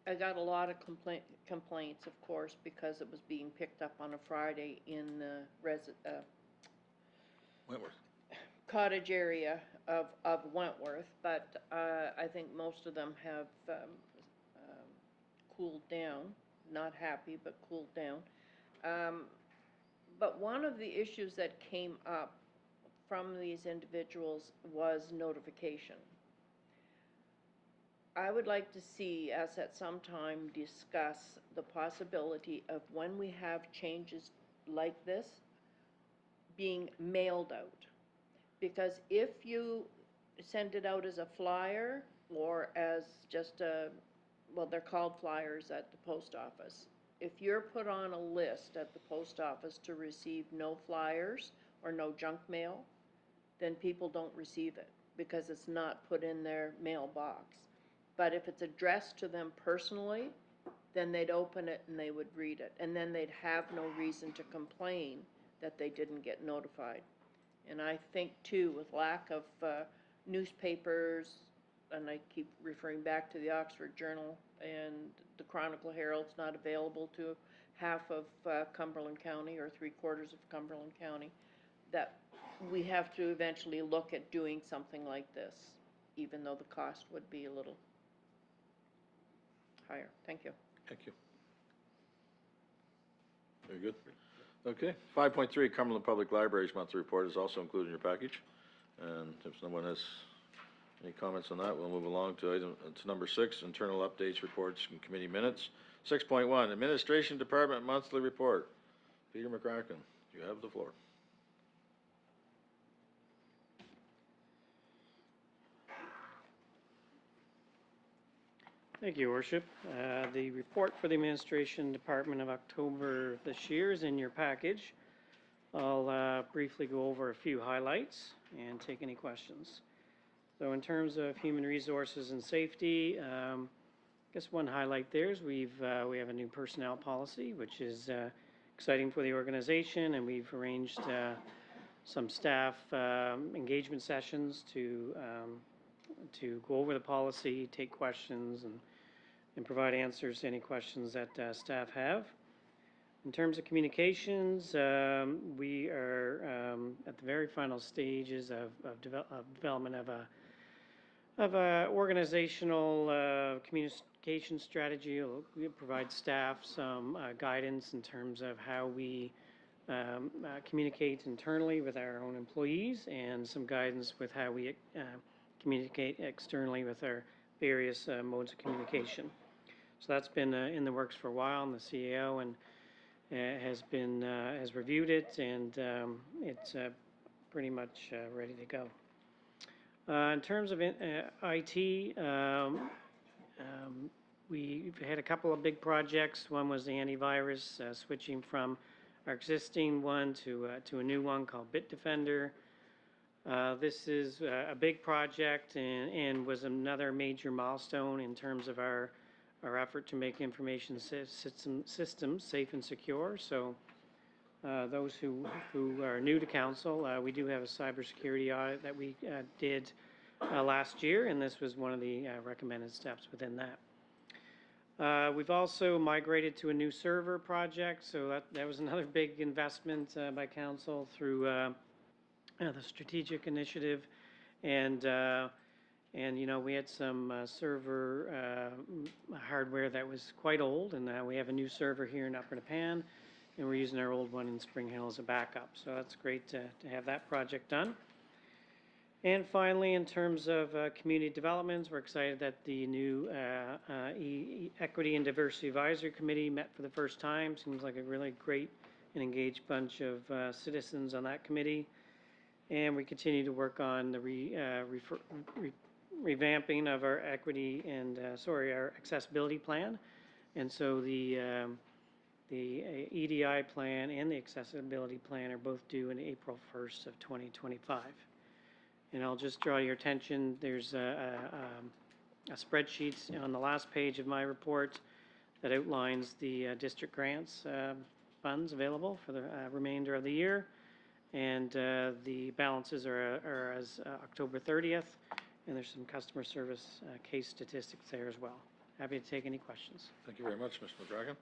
I got a lot of complaints, of course, because it was being picked up on a Friday in the Wentworth. cottage area of Wentworth, but I think most of them have cooled down, not happy, but cooled down. But one of the issues that came up from these individuals was notification. I would like to see us at some time discuss the possibility of, when we have changes like this, being mailed out. Because if you send it out as a flyer or as just well, they're called flyers at the post office. If you're put on a list at the post office to receive no flyers or no junk mail, then people don't receive it because it's not put in their mailbox. But if it's addressed to them personally, then they'd open it and they would read it. And then they'd have no reason to complain that they didn't get notified. And I think too, with lack of newspapers, and I keep referring back to the Oxford Journal and the Chronicle Herald's not available to half of Cumberland County or 3/4 of Cumberland County, that we have to eventually look at doing something like this, even though the cost would be a little higher. Thank you. Thank you. Very good. Okay, 5.3, Cumberland Public Library's monthly report is also included in your package. And if someone has any comments on that, we'll move along to number 6, internal updates, reports, and committee minutes. 6.1, Administration Department monthly report. Peter McCracken, you have the floor. Thank you, Your Worship. The report for the Administration Department of October this year is in your package. I'll briefly go over a few highlights and take any questions. So in terms of human resources and safety, I guess one highlight there is we have a new personnel policy, which is exciting for the organization, and we've arranged some staff engagement sessions to go over the policy, take questions, and provide answers to any questions that staff have. In terms of communications, we are at the very final stages of development of a organizational communication strategy. We'll provide staff some guidance in terms of how we communicate internally with our own employees, and some guidance with how we communicate externally with our various modes of communication. So that's been in the works for a while, and the CAO has reviewed it, and it's pretty much ready to go. In terms of IT, we've had a couple of big projects. One was the antivirus, switching from our existing one to a new one called Bitdefender. This is a big project and was another major milestone in terms of our effort to make information systems safe and secure. So those who are new to council, we do have a cybersecurity audit that we did last year, and this was one of the recommended steps within that. We've also migrated to a new server project, so that was another big investment by council through the strategic initiative, and you know, we had some server hardware that was quite old, and now we have a new server here in Upper Nepean, and we're using our old one in Spring Hill as a backup. So that's great to have that project done. And finally, in terms of community developments, we're excited that the new Equity and Diversity Advisory Committee met for the first time. Seems like a really great and engaged bunch of citizens on that committee. And we continue to work on the revamping of our equity and, our accessibility plan. And so the EDI plan and the accessibility plan are both due in April 1st of 2025. And I'll just draw your attention, there's a spreadsheet on the last page of my report that outlines the district grants funds available for the remainder of the year. And the balances are as October 30th, and there's some customer service case statistics there as well. Happy to take any questions. Thank you very much, Mr. McGragan.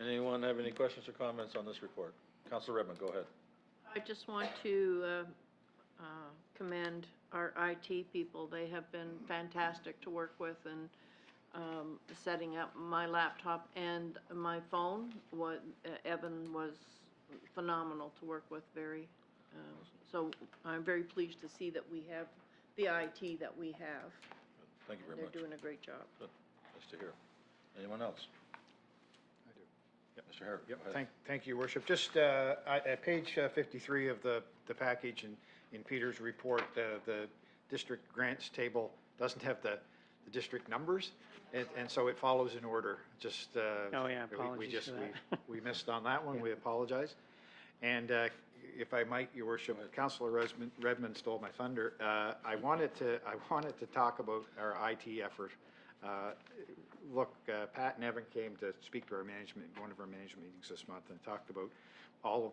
Anyone have any questions or comments on this report? Councilor Redmond, go ahead. I just want to commend our IT people. They have been fantastic to work with, and setting up my laptop and my phone. Evan was phenomenal to work with, so I'm very pleased to see that we have the IT that we have. Thank you very much. They're doing a great job. Good. Nice to hear. Anyone else? I do. Yep. Mr. Harris. Yep. Thank you, Your Worship. Just at page 53 of the package in Peter's report, the district grants table doesn't have the district numbers, and so it follows in order. Just Oh, yeah, apologies for that. we missed on that one. Yeah. We apologize. And if I might, Your Worship, Councilor Redmond stole my thunder. I wanted to talk about our IT effort. Look, Pat and Evan came to speak to one of our management meetings this month, and talked about all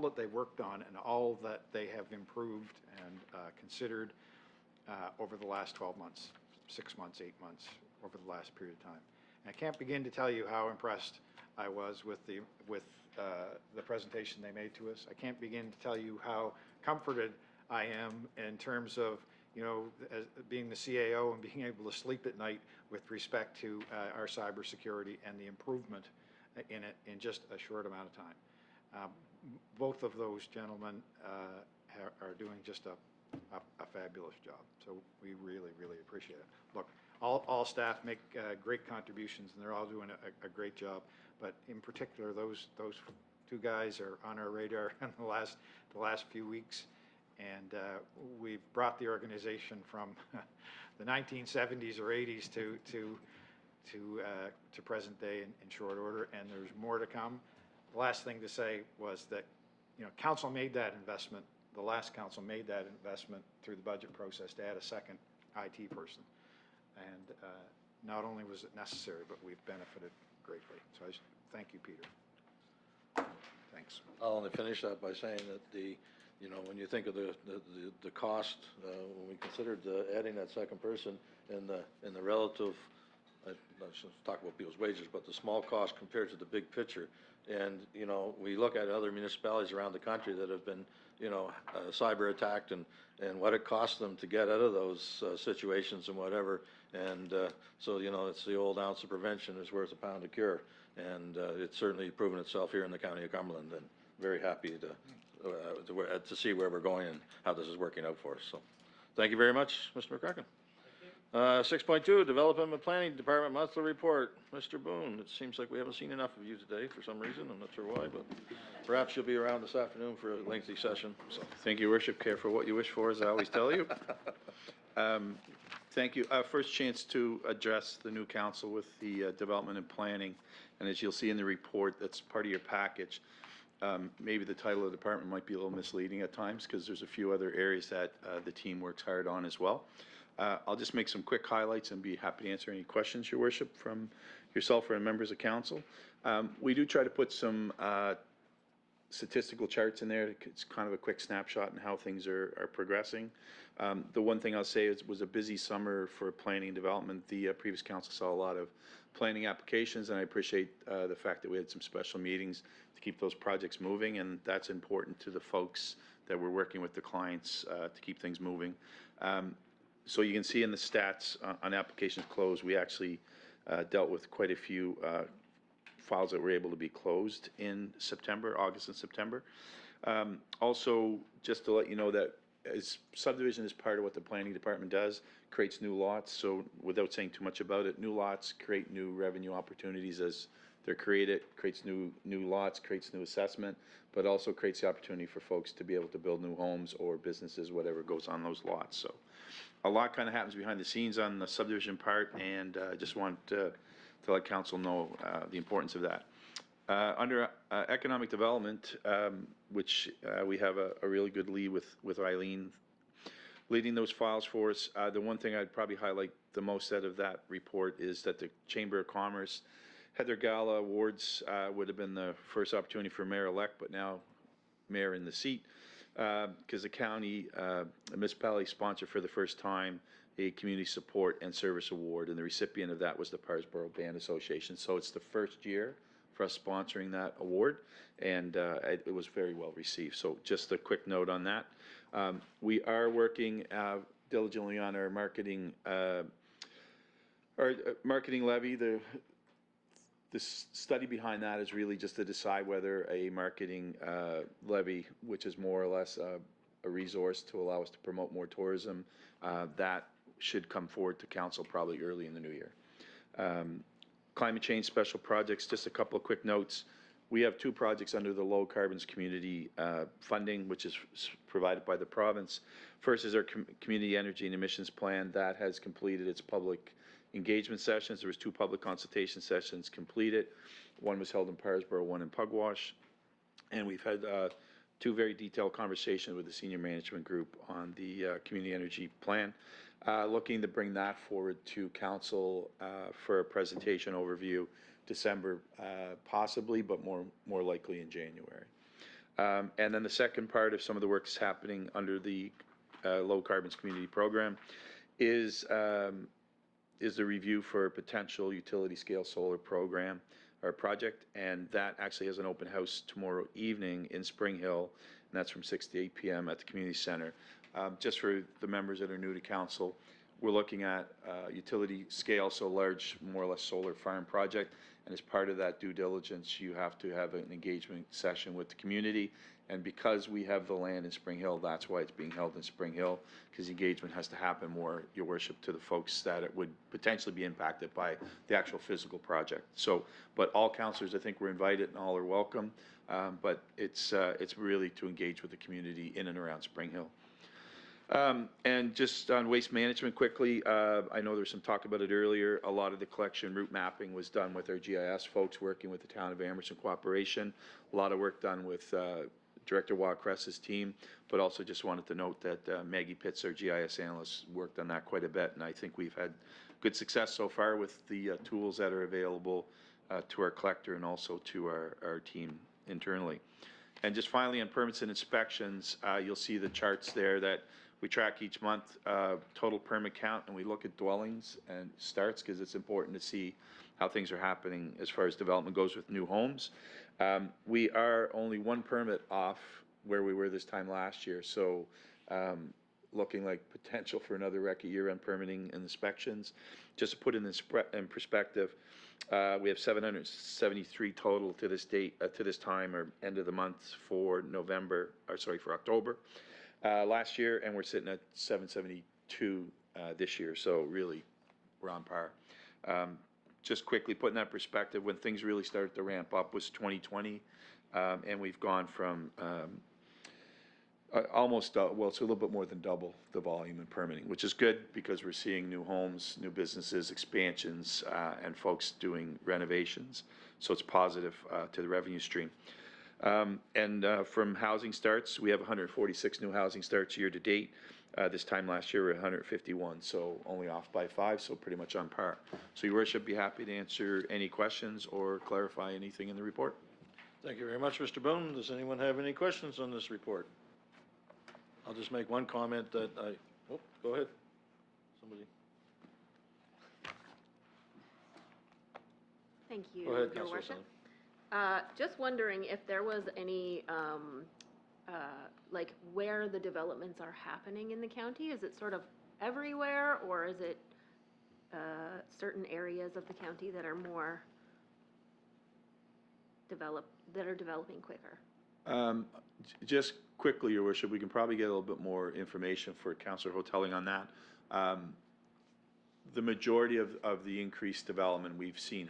that they worked on and all that they have improved and considered over the last 12 months, 6 months, 8 months, over the last period of time. And I can't begin to tell you how impressed I was with the presentation they made to us. I can't begin to tell you how comforted I am in terms of, you know, as being the CAO and being able to sleep at night with respect to our cybersecurity and the improvement in it in just a short amount of time. Both of those gentlemen are doing just a fabulous job. So we really, really appreciate it. Look, all staff make great contributions, and they're all doing a great job. But in particular, those two guys are on our radar in the last few weeks, And we've brought the organization from the 1970s or 80s to present day in short order, and there's more to come. The last thing to say was that, council made that investment, the last council made that investment through the budget process to add a second IT person. And not only was it necessary, but we've benefited greatly. So thank you, Peter. Thanks. I'll only finish that by saying that when you think of the cost, when we considered adding that second person in the relative, let's just talk about people's wages, but the small cost compared to the big picture. And, we look at other municipalities around the country that have been, cyber attacked and what it costs them to get out of those situations and whatever. And so, it's the old ounce of prevention is worth a pound of cure. And it's certainly proven itself here in the county of Cumberland, and very happy to see where we're going and how this is working out for us. So, thank you very much, Mr. McCracken. 6.2, Development and Planning Department Monthly Report. Mr. Boone, it seems like we haven't seen enough of you today for some reason. I'm not sure why, but perhaps you'll be around this afternoon for a lengthy session. So. Thank you, Worship. Care for what you wish for, as I always tell you. Thank you. First chance to address the new council with the development and planning. And as you'll see in the report, that's part of your package. Maybe the title of the department might be a little misleading at times because there's a few other areas that the team works hard on as well. I'll just make some quick highlights and be happy to answer any questions, Your Worship, from yourself or members of council. We do try to put some statistical charts in there. It's kind of a quick snapshot on how things are progressing. The one thing I'll say is it was a busy summer for planning and development. The previous council saw a lot of planning applications, and I appreciate the fact that we had some special meetings to keep those projects moving, and that's important to the folks that we're working with, the clients, to keep things moving. So you can see in the stats on applications closed, we actually dealt with quite a few files that were able to be closed in September, August and September. Also, just to let you know that as subdivision is part of what the planning department does, creates new lots. So without saying too much about it, new lots create new revenue opportunities as they're created, creates new lots, creates new assessment, but also creates the opportunity for folks to be able to build new homes or businesses, whatever goes on those lots. So a lot kind of happens behind the scenes on the subdivision part, and I just want to let council know the importance of that. Under economic development, which we have a really good lead with Eileen leading those files for us. The one thing I'd probably highlight the most out of that report is that the Chamber of Commerce had their gala awards, would have been the first opportunity for mayor-elect, but now mayor in the seat, because the county, a municipality sponsored for the first time a community support and service award, and the recipient of that was the Parrsboro Band Association. So it's the first year for us sponsoring that award, and it was very well received. So just a quick note on that. We are working diligently on our marketing levy. The study behind that is really just to decide whether a marketing levy, which is more or less a resource to allow us to promote more tourism, that should come forward to council probably early in the new year. Climate change special projects, just a couple of quick notes. We have two projects under the low carbons community funding, which is provided by the province. First is our community energy and emissions plan that has completed its public engagement sessions. There was 2 public consultation sessions completed. One was held in Parrsboro, one in Pugwash. And we've had 2 very detailed conversations with the senior management group on the community energy plan. Looking to bring that forward to council for a presentation overview December, possibly, but more likely in January. And then the second part of some of the work is happening under the low carbons community program is the review for a potential utility scale solar program or project, and that actually has an open house tomorrow evening in Spring Hill, and that's from 6 to 8 p.m. at the community center. Just for the members that are new to council, we're looking at utility scale, so large, more or less solar farm project, and as part of that due diligence, you have to have an engagement session with the community. And because we have the land in Spring Hill, that's why it's being held in Spring Hill, because engagement has to happen more, Your Worship, to the folks that it would potentially be impacted by the actual physical project. So, but all councillors, I think, were invited and all are welcome. But it's really to engage with the community in and around Spring Hill. And just on waste management quickly, I know there's some talk about it earlier. A lot of the collection route mapping was done with our GIS folks working with the town of Amherst in cooperation. A lot of work done with Director Wildcrest's team, but also just wanted to note that Maggie Pitts, our GIS analyst, worked on that quite a bit, and I think we've had good success so far with the tools that are available to our collector and also to our team internally. And just finally, on permits and inspections, you'll see the charts there that we track each month, total permit count, and we look at dwellings and starts because it's important to see how things are happening as far as development goes with new homes. We are only one permit off where we were this time last year, so looking like potential for another record year on permitting and inspections. Just to put it in perspective, we have 773 total to this date, to this time, or end of the month for for October last year, and we're sitting at 772 this year, so really we're on par. Just quickly putting that perspective, when things really started to ramp up was 2020, and we've gone from almost, well, it's a little bit more than double the volume in permitting, which is good because we're seeing new homes, new businesses, expansions, and folks doing renovations. So it's positive to the revenue stream. From housing starts, we have 146 new housing starts year to date. This time last year, we were 151, so only off by 5, so pretty much on par. So Your Worship, be happy to answer any questions or clarify anything in the report. Thank you very much, Mr. Boone. Does anyone have any questions on this report? I'll just make one comment that go ahead. Somebody. Thank you, Go ahead, Your Councilor Worship. O'Sullivan. Just wondering if there was any, like, where the developments are happening in the county? Is it sort of everywhere, or is it certain areas of the county that are more developing quicker? Just quickly, Your Worship, we can probably get a little bit more information for Councillor Hotelling on that. The majority of the increased development we've seen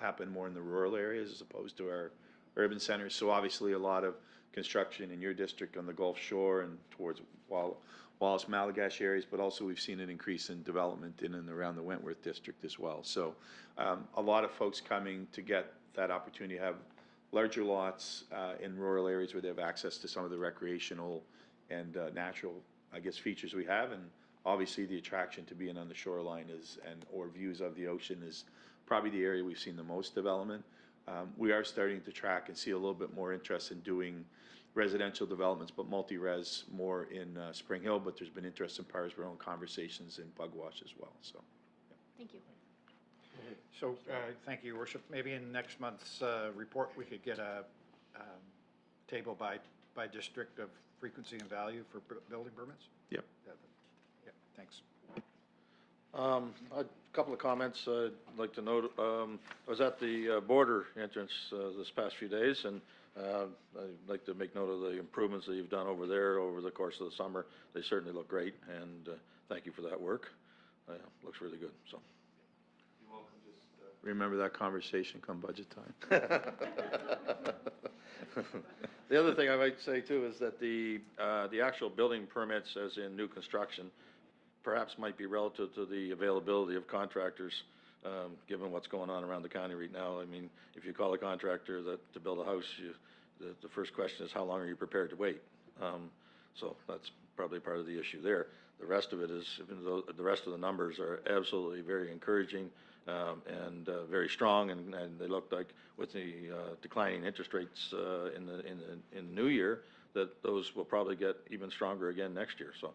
happen more in the rural areas as opposed to our urban centers. So obviously a lot of construction in your district on the Gulf Shore and towards Wallace, Malagash areas, but also we've seen an increase in development in and around the Wentworth district as well. So a lot of folks coming to get that opportunity to have larger lots in rural areas where they have access to some of the recreational and natural, I guess, features we have. And obviously the attraction to being on the shoreline or views of the ocean is probably the area we've seen the most development. We are starting to track and see a little bit more interest in doing residential developments, but multi-res more in Spring Hill, but there's been interest in Parsboro and conversations in Pugwash as well. So, yeah. Thank you. So, thank you, Your Worship. Maybe in next month's report, we could get a table by district of frequency and value for building permits? Yep. Yeah, thanks. A couple of comments I'd like to note. I was at the border entrance this past few days, and I'd like to make note of the improvements that you've done over there over the course of the summer. They certainly look great, and thank you for that work. Looks really good, so. You're welcome. Just remember that conversation come budget time. The other thing I might say too is that the actual building permits, as in new construction, perhaps might be relative to the availability of contractors, given what's going on around the county right now. I mean, if you call a contractor to build a house, the first question is, how long are you prepared to wait? So that's probably part of the issue there. The rest of it is, even though the rest of the numbers are absolutely very encouraging and very strong, and they look like with the declining interest rates in the new year, that those will probably get even stronger again next year. So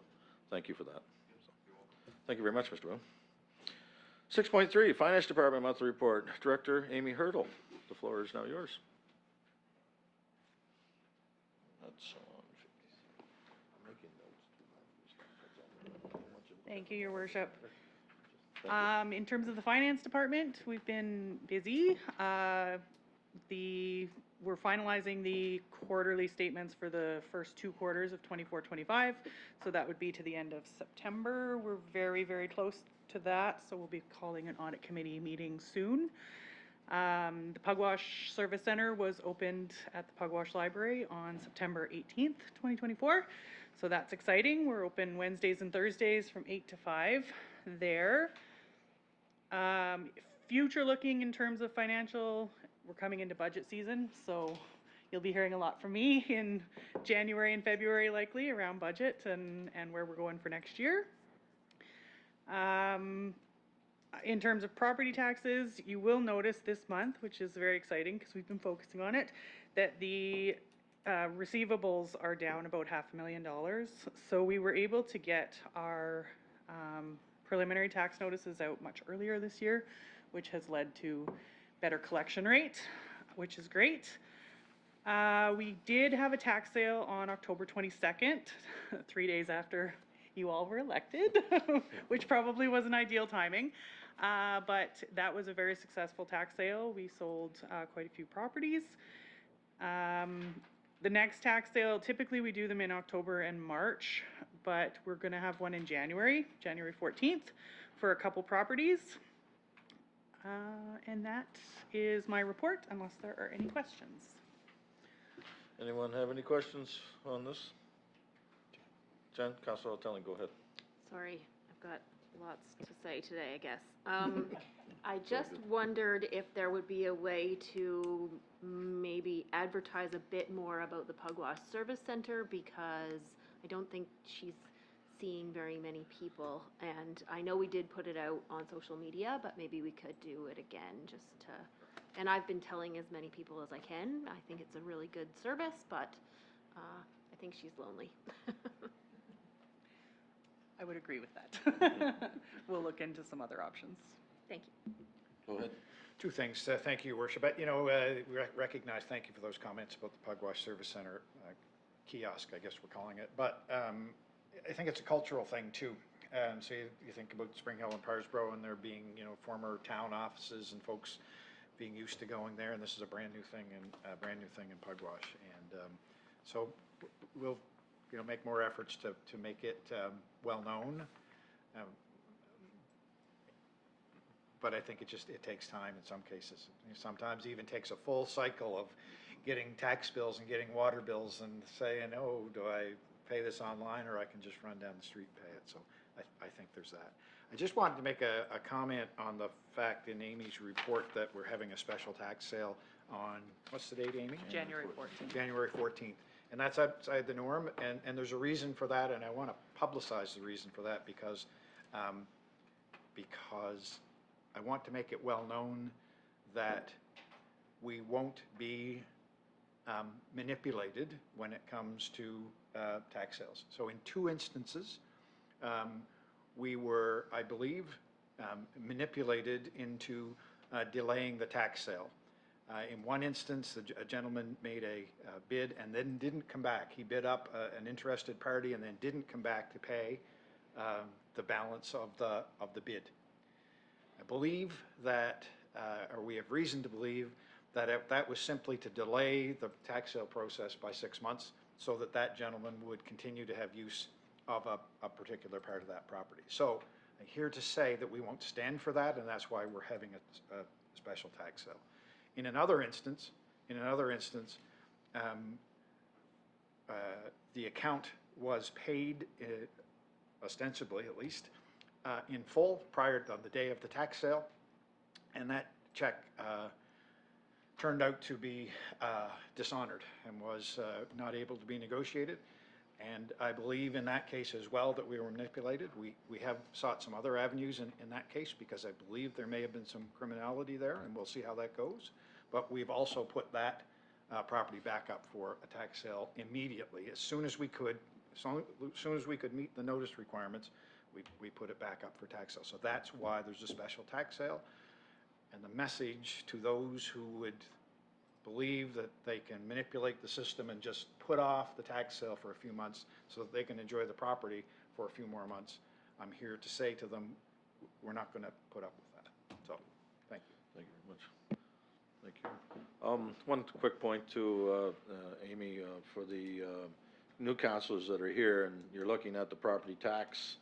thank you for that. Thank you very much, Mr. Boone. 6.3, Finance Department Monthly Report. Director Amy Hurdle, the floor is now yours. That's Thank you, Your Worship. In terms of the Finance Department, we've been busy. We're finalizing the quarterly statements for the first 2 quarters of 24-25, so that would be to the end of September. We're very, very close to that, so we'll be calling an audit committee meeting soon. The Pugwash Service Center was opened at the Pugwash Library on September 18th, 2024. So that's exciting. We're open Wednesdays and Thursdays from 8 to 5 there. Future looking in terms of financial, we're coming into budget season, so you'll be hearing a lot from me in January and February likely around budget and where we're going for next year. In terms of property taxes, you will notice this month, which is very exciting because we've been focusing on it, that the receivables are down about $500,000. So we were able to get our preliminary tax notices out much earlier this year, which has led to better collection rate, which is great. We did have a tax sale on October 22nd, 3 days after you all were elected, which probably wasn't ideal timing. But that was a very successful tax sale. We sold quite a few properties. The next tax sale, typically we do them in October and March, but we're going to have one in January 14th, for a couple properties. And that is my report, unless there are any questions. Anyone have any questions on this? Jen, Councilor Hotelling, go ahead. Sorry, I've got lots to say today, I guess. I just wondered if there would be a way to maybe advertise a bit more about the Pugwash Service Center, because I don't think she's seeing very many people. And I know we did put it out on social media, but maybe we could do it again just to, and I've been telling as many people as I can. I think it's a really good service, but I think she's lonely. I would agree with that. We'll look into some other options. Thank you. Go ahead. Two things. Thank you, Your Worship. We recognize, thank you for those comments about the Pugwash Service Center kiosk, I guess we're calling it. But I think it's a cultural thing too. So you think about Spring Hill and Parsboro and there being, former town offices and folks being used to going there, and this is a brand new thing in Pugwash. And so we'll make more efforts to make it well known. But I think it takes time in some cases. Sometimes even takes a full cycle of getting tax bills and getting water bills and saying, oh, do I pay this online or I can just run down the street and pay it. So I think there's that. I just wanted to make a comment on the fact in Amy's report that we're having a special tax sale on, what's the date, Amy? January 14th. January 14th. And that's outside the norm, and there's a reason for that, and I want to publicize the reason for that because I want to make it well known that we won't be manipulated when it comes to tax sales. So in two instances, we were, I believe, manipulated into delaying the tax sale. In one instance, a gentleman made a bid and then didn't come back. He bid up an interested party and then didn't come back to pay the balance of the bid. I believe that, or we have reason to believe, that if that was simply to delay the tax sale process by 6 months so that that gentleman would continue to have use of a particular part of that property. So I'm here to say that we won't stand for that, and that's why we're having a special tax sale. In another instance, the account was paid, ostensibly at least, in full prior to the day of the tax sale, and that check turned out to be dishonored and was not able to be negotiated. And I believe in that case as well that we were manipulated. We have sought some other avenues in that case because I believe there may have been some criminality there, and we'll see how that goes. But we've also put that property back up for a tax sale immediately. As soon as we could, as soon as we could meet the notice requirements, we put it back up for tax sale. So that's why there's a special tax sale. And the message to those who would believe that they can manipulate the system and just put off the tax sale for a few months so that they can enjoy the property for a few more months, I'm here to say to them, we're not going to put up with that. So, thank you. Thank you very much. Thank you. One quick point to Amy, for the new councilors that are here, and you're looking at the property tax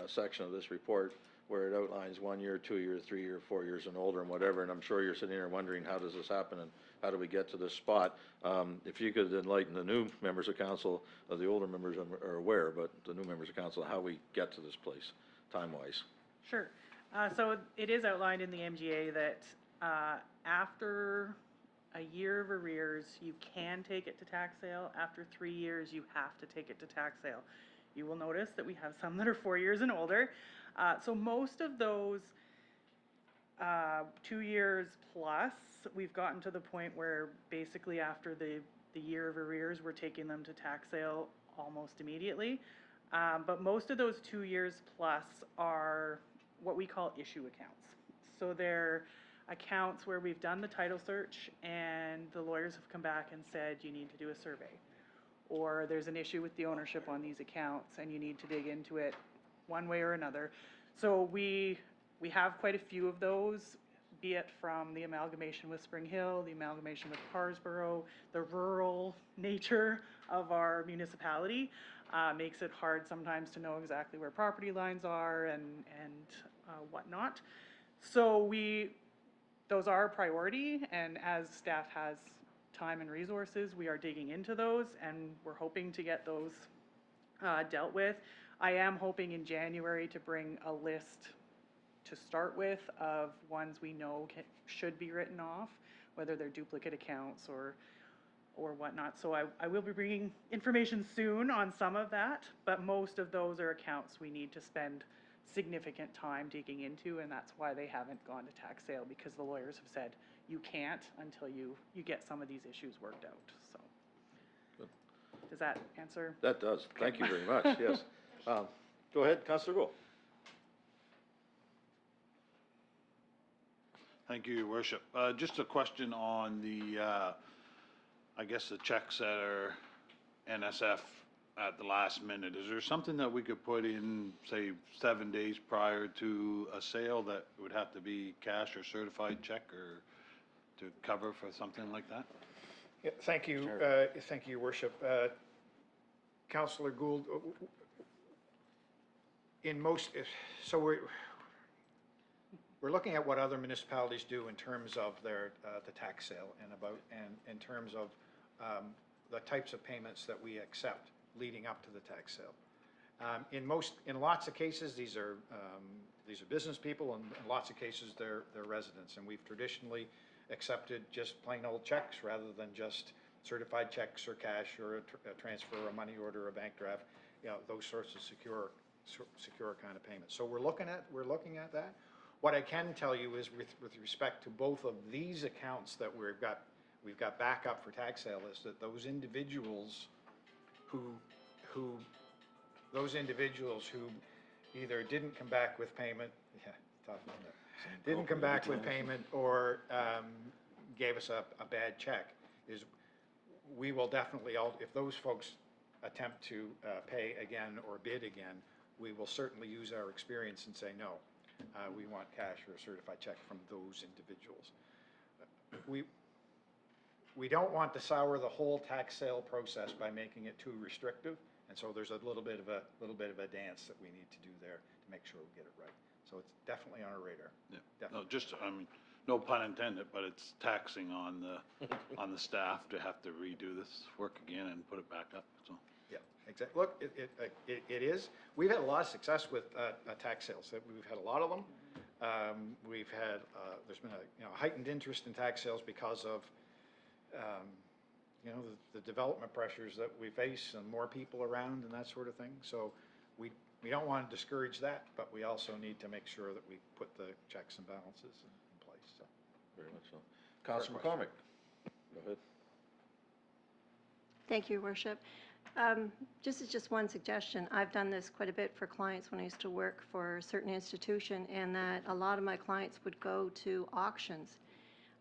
section of this report where it outlines 1 year, 2 year, 3 year, 4 years and older and whatever, and I'm sure you're sitting here wondering how does this happen, and how do we get to this spot? If you could enlighten the new members of council, the older members are aware, but the new members of council, how we get to this place, time-wise. Sure. So it is outlined in the MGA that after a year of arrears, you can take it to tax sale. After 3 years, you have to take it to tax sale. You will notice that we have some that are 4 years and older. So most of those 2 years plus, we've gotten to the point where basically after the year of arrears, we're taking them to tax sale almost immediately. But most of those 2 years plus are what we call issue accounts. So they're accounts where we've done the title search and the lawyers have come back and said you need to do a survey. Or there's an issue with the ownership on these accounts and you need to dig into it one way or another. So we have quite a few of those, be it from the amalgamation with Spring Hill, the amalgamation with Parsboro, the rural nature of our municipality makes it hard sometimes to know exactly where property lines are and whatnot. So those are a priority, and as staff has time and resources, we are digging into those, and we're hoping to get those dealt with. I am hoping in January to bring a list to start with of ones we know should be written off, whether they're duplicate accounts or whatnot. So I will be bringing information soon on some of that, but most of those are accounts we need to spend significant time digging into, and that's why they haven't gone to tax sale, because the lawyers have said you can't until you get some of these issues worked out. So Good. Does that answer? That does. Thank you very much, yes. Go ahead, Councillor Gould. Thank you, Your Worship. Just a question on the, I guess the checks that are NSF at the last minute. Is there something that we could put in, say, 7 days prior to a sale that would have to be cash or certified check or to cover for something like that? Yeah, thank you, thank you, Your Worship. Councillor Gould, in most, so we're looking at what other municipalities do in terms of their, the tax sale and in terms of the types of payments that we accept leading up to the tax sale. In lots of cases, these are business people, and in lots of cases, they're residents, and we've traditionally accepted just plain old checks rather than just certified checks or cash or a transfer, or a money order, or a bank draft, those sorts of secure kind of payments. So we're looking at that. What I can tell you is with respect to both of these accounts that we've got backup for tax sale, is that those individuals who either didn't come back with payment, didn't come back with payment, or gave us a bad check, is we will definitely, if those folks attempt to pay again or bid again, we will certainly use our experience and say, no, we want cash or a certified check from those individuals. We don't want to sour the whole tax sale process by making it too restrictive, and so there's a little bit of a dance that we need to do there to make sure we get it right. So it's definitely on our radar. Yeah. Definitely. No, just, I mean, no pun intended, but it's taxing on the staff to have to redo this work again and put it back up, so. Yeah, exactly. Look, it is. We've had a lot of success with tax sales. We've had a lot of them. We've had, there's been a heightened interest in tax sales because of, the development pressures that we face and more people around and that sort of thing. So we don't want to discourage that, but we also need to make sure that we put the checks and balances in place, so. Very much so. Councillor McCormick, go ahead. Thank you, Your Worship. Just one suggestion. I've done this quite a bit for clients when I used to work for a certain institution, and that a lot of my clients would go to auctions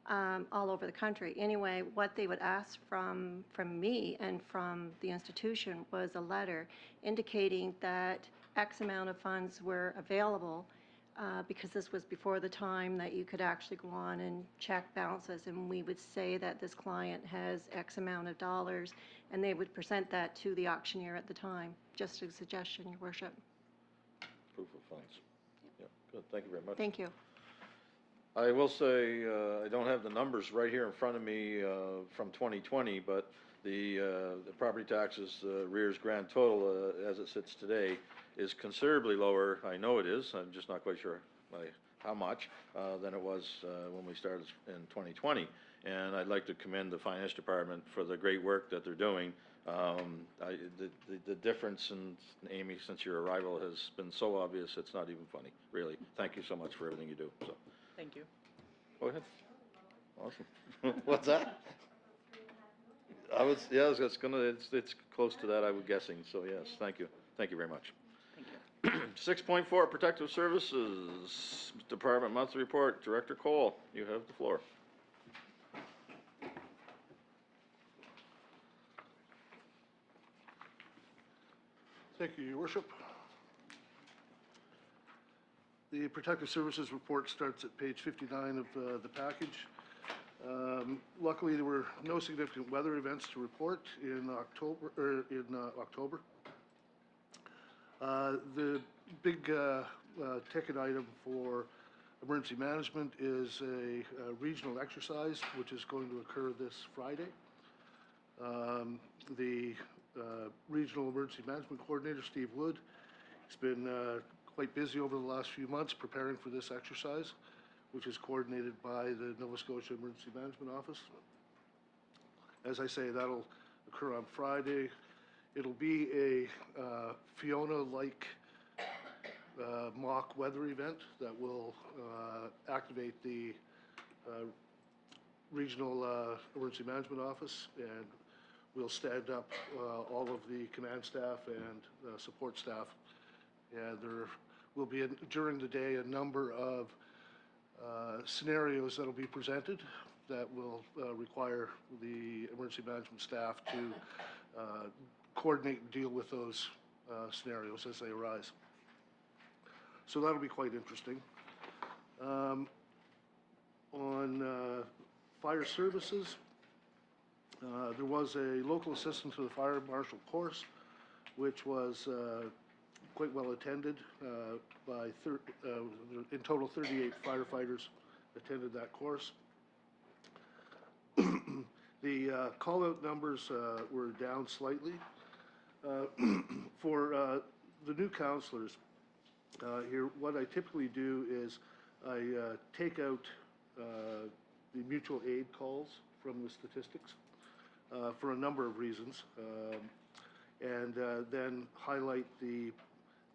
all over the country. Anyway, what they would ask from me and from the institution was a letter indicating that X amount of funds were available, because this was before the time that you could actually go on and check balances, and we would say that this client has X amount of dollars, and they would present that to the auctioneer at the time. Just a suggestion, Your Worship. Proof of funds. Yeah, good. Thank you very much. Thank you. I will say, I don't have the numbers right here in front of me, from 2020, but the property taxes, rears grand total, as it sits today, is considerably lower. I know it is, I'm just not quite sure by how much, than it was, when we started in 2020. And I'd like to commend the finance department for the great work that they're doing. The difference in, Amy, since your arrival has been so obvious, it's not even funny, really. Thank you so much for everything you do, so. Thank you. Go ahead. Awesome. What's that? It's gonna, it's close to that, I was guessing, so yes, thank you. Thank you very much. 6.4, Protective Services Department Monthly Report. Director Cole, you have the floor. Thank you, Your Worship. The Protective Services report starts at page 59 of the package. Luckily, there were no significant weather events to report in October. The big ticket item for emergency management is a regional exercise, which is going to occur this Friday. The Regional Emergency Management Coordinator, Steve Wood, has been quite busy over the last few months preparing for this exercise, which is coordinated by the Nova Scotia Emergency Management Office. As I say, that'll occur on Friday. It'll be a Fiona-like mock weather event that will activate the Regional Emergency Management Office, and we'll stand up all of the command staff and support staff. And there will be, during the day, a number of scenarios that will be presented that will require the emergency management staff to coordinate and deal with those scenarios as they arise. So that'll be quite interesting. On fire services, there was a local assistant to the fire marshal course, which was quite well attended by, in total 38 firefighters attended that course. The call-out numbers were down slightly. For the new counselors, here, what I typically do is I take out the mutual aid calls from the statistics for a number of reasons, and then highlight the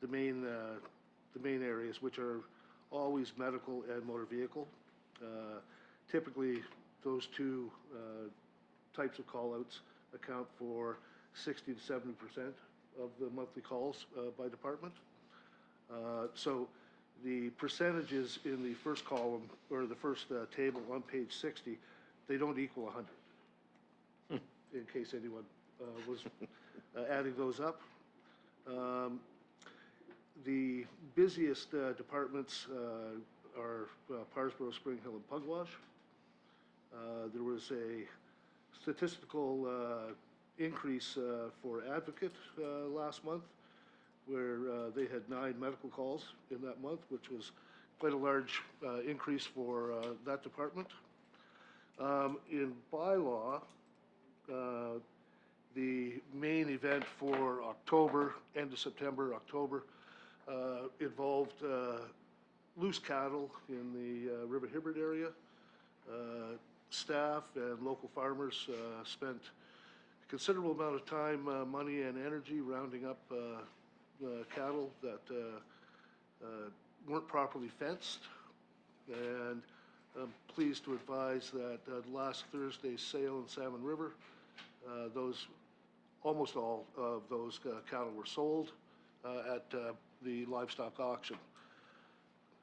main areas, which are always medical and motor vehicle. Typically, those two types of call-outs account for 60 to 70% of the monthly calls by department. So the percentages in the first column, or the first table on page 60, they don't equal 100, in case anyone was adding those up. The busiest departments are Parsboro, Spring Hill, and Pugwash. There was a statistical increase for Advocate last month, where they had 9 medical calls in that month, which was quite a large increase for that department. In bylaw, the main event for October, end of September, October, involved loose cattle in the River Hibbert area. Staff and local farmers spent a considerable amount of time, money, and energy rounding up cattle that weren't properly fenced. And I'm pleased to advise that last Thursday's sale in Salmon River, almost all of those cattle were sold at the livestock auction.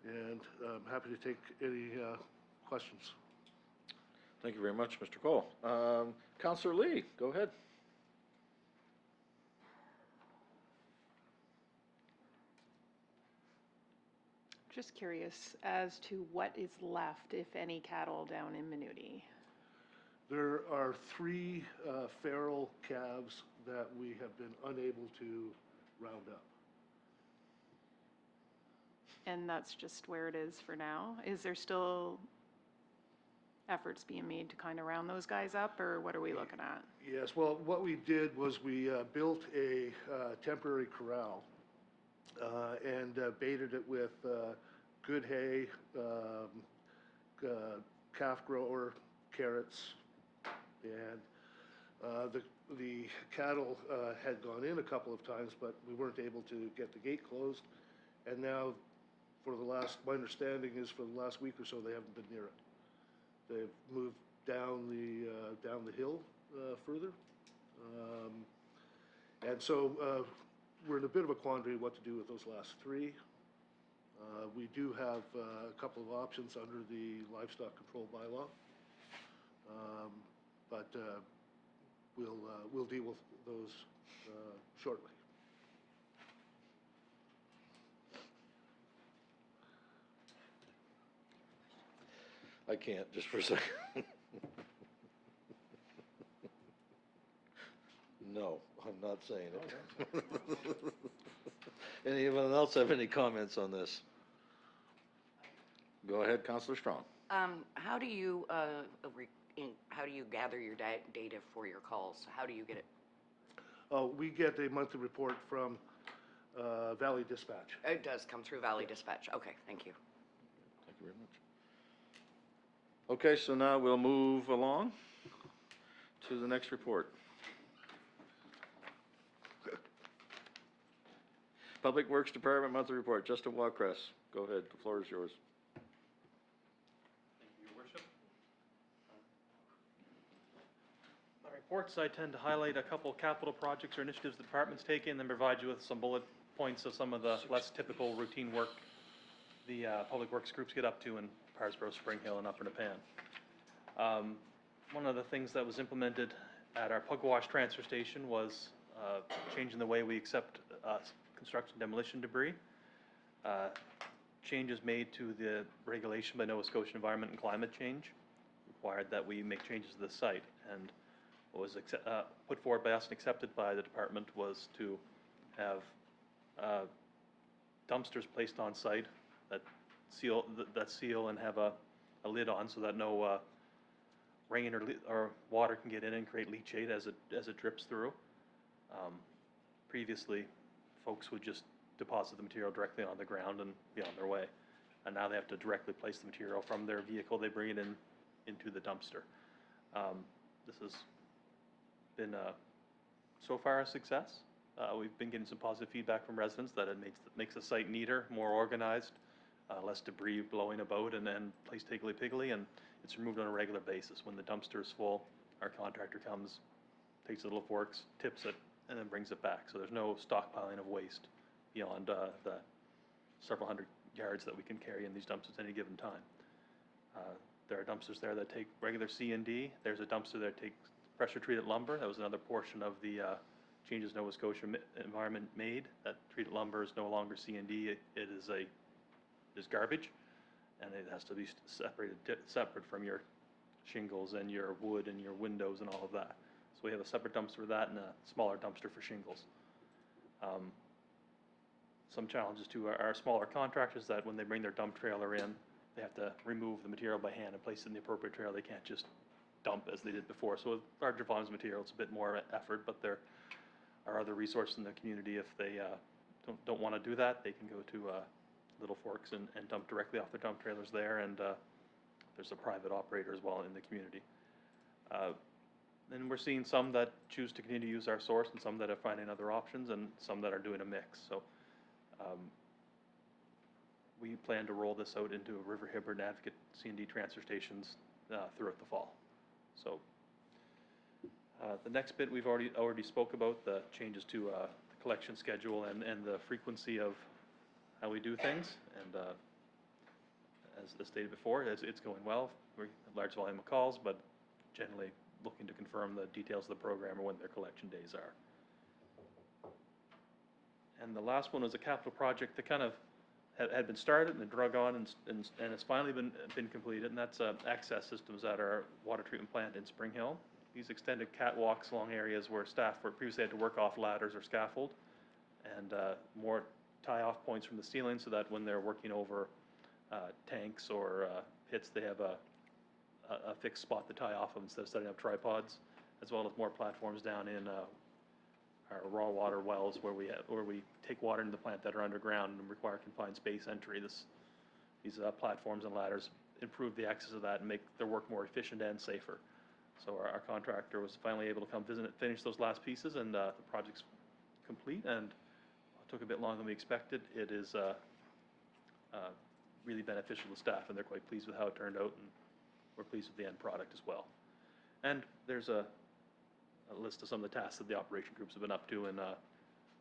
And I'm happy to take any questions. Thank you very much, Mr. Cole. Councillor Lee, go ahead. Just curious as to what is left, if any, cattle down in Menuti. There are 3 feral calves that we have been unable to round up. and that's just where it is for now. Is there still efforts being made to kind of round those guys up, or what are we looking at? Yes, well, what we did was we built a temporary corral and baited it with good hay, calf grower, carrots, and the cattle had gone in a couple of times, but we weren't able to get the gate closed. And now, my understanding is for the last week or so, they haven't been near it. They've moved down the hill further. And so we're in a bit of a quandary what to do with those last three. We do have a couple of options under the livestock control bylaw. But we'll deal with those shortly. I can't, just for a second. No, I'm not saying it. Anyone else have any comments on this? Go ahead, Counselor Strong. How do you gather your data for your calls? How do you get it? We get a monthly report from Valley Dispatch. It does come through Valley Dispatch. Okay, thank you. Thank you very much. Okay, so now we'll move along to the next report. Public Works Department monthly report. Justin Wildcrest, go ahead, the floor is yours. Thank you, Your Worship. My reports, I tend to highlight a couple capital projects or initiatives the department's taken, and then provide you with some bullet points of some of the less typical routine work the Public Works groups get up to in Parsboro, Spring Hill, and Upper Nepean. One of the things that was implemented at our Pugwash transfer station was changing the way we accept construction demolition debris. Changes made to the regulation by Nova Scotia Environment and Climate Change required that we make changes to the site. And what was put forward by us and accepted by the department was to have dumpsters placed on site that seal and have a lid on so that no rain or water can get in and create leachate as it drips through. Previously, folks would just deposit the material directly on the ground and be on their way. And now they have to directly place the material from their vehicle. They bring it into the dumpster. This has been so far a success. We've been getting some positive feedback from residents that it makes the site neater, more organized, less debris blowing about and placed higgly-piggly, and it's removed on a regular basis. When the dumpster is full, our contractor comes, takes the little forks, tips it, and then brings it back. So there's no stockpiling of waste beyond the several hundred yards that we can carry in these dumpsters at any given time. There are dumpsters there that take regular C&D. There's a dumpster that takes pressure-treated lumber. That was another portion of the changes Nova Scotia Environment made. That treated lumber is no longer C&D. It is garbage, and it has to be separate from your shingles and your wood and your windows and all of that. So we have a separate dumpster for that and a smaller dumpster for shingles. Some challenges to our smaller contractors that when they bring their dump trailer in, they have to remove the material by hand and place it in the appropriate trailer. They can't just dump as they did before. So with larger volumes of material, it's a bit more effort, but there are other resources in the community. If they don't want to do that, they can go to Little Forks and dump directly off their dump trailers there, and there's a private operator as well in the community. And we're seeing some that choose to continue to use our source and some that are finding other options and some that are doing a mix. So we plan to roll this out into River Hibbert and Advocate C&D transfer stations throughout the fall. So the next bit we've already spoke about, the changes to the collection schedule and the frequency of how we do things. And as stated before, it's going well. We have a large volume of calls, but generally looking to confirm the details of the program or when their collection days are. And the last one was a capital project that kind of had been started and drug on and it's finally been completed, and that's access systems at our water treatment plant in Spring Hill. These extended catwalks along areas where staff previously had to work off ladders or scaffold, and more tie-off points from the ceiling so that when they're working over tanks or pits, they have a fixed spot to tie off of instead of setting up tripods, as well as more platforms down in our raw water wells where we take water into the plant that are underground and require confined space entry. These platforms and ladders improve the access of that and make their work more efficient and safer. So our contractor was finally able to come visit and finish those last pieces, and the project's complete, and it took a bit longer than we expected. It is really beneficial to staff, and they're quite pleased with how it turned out, and we're pleased with the end product as well. And there's a list of some of the tasks that the operation groups have been up to in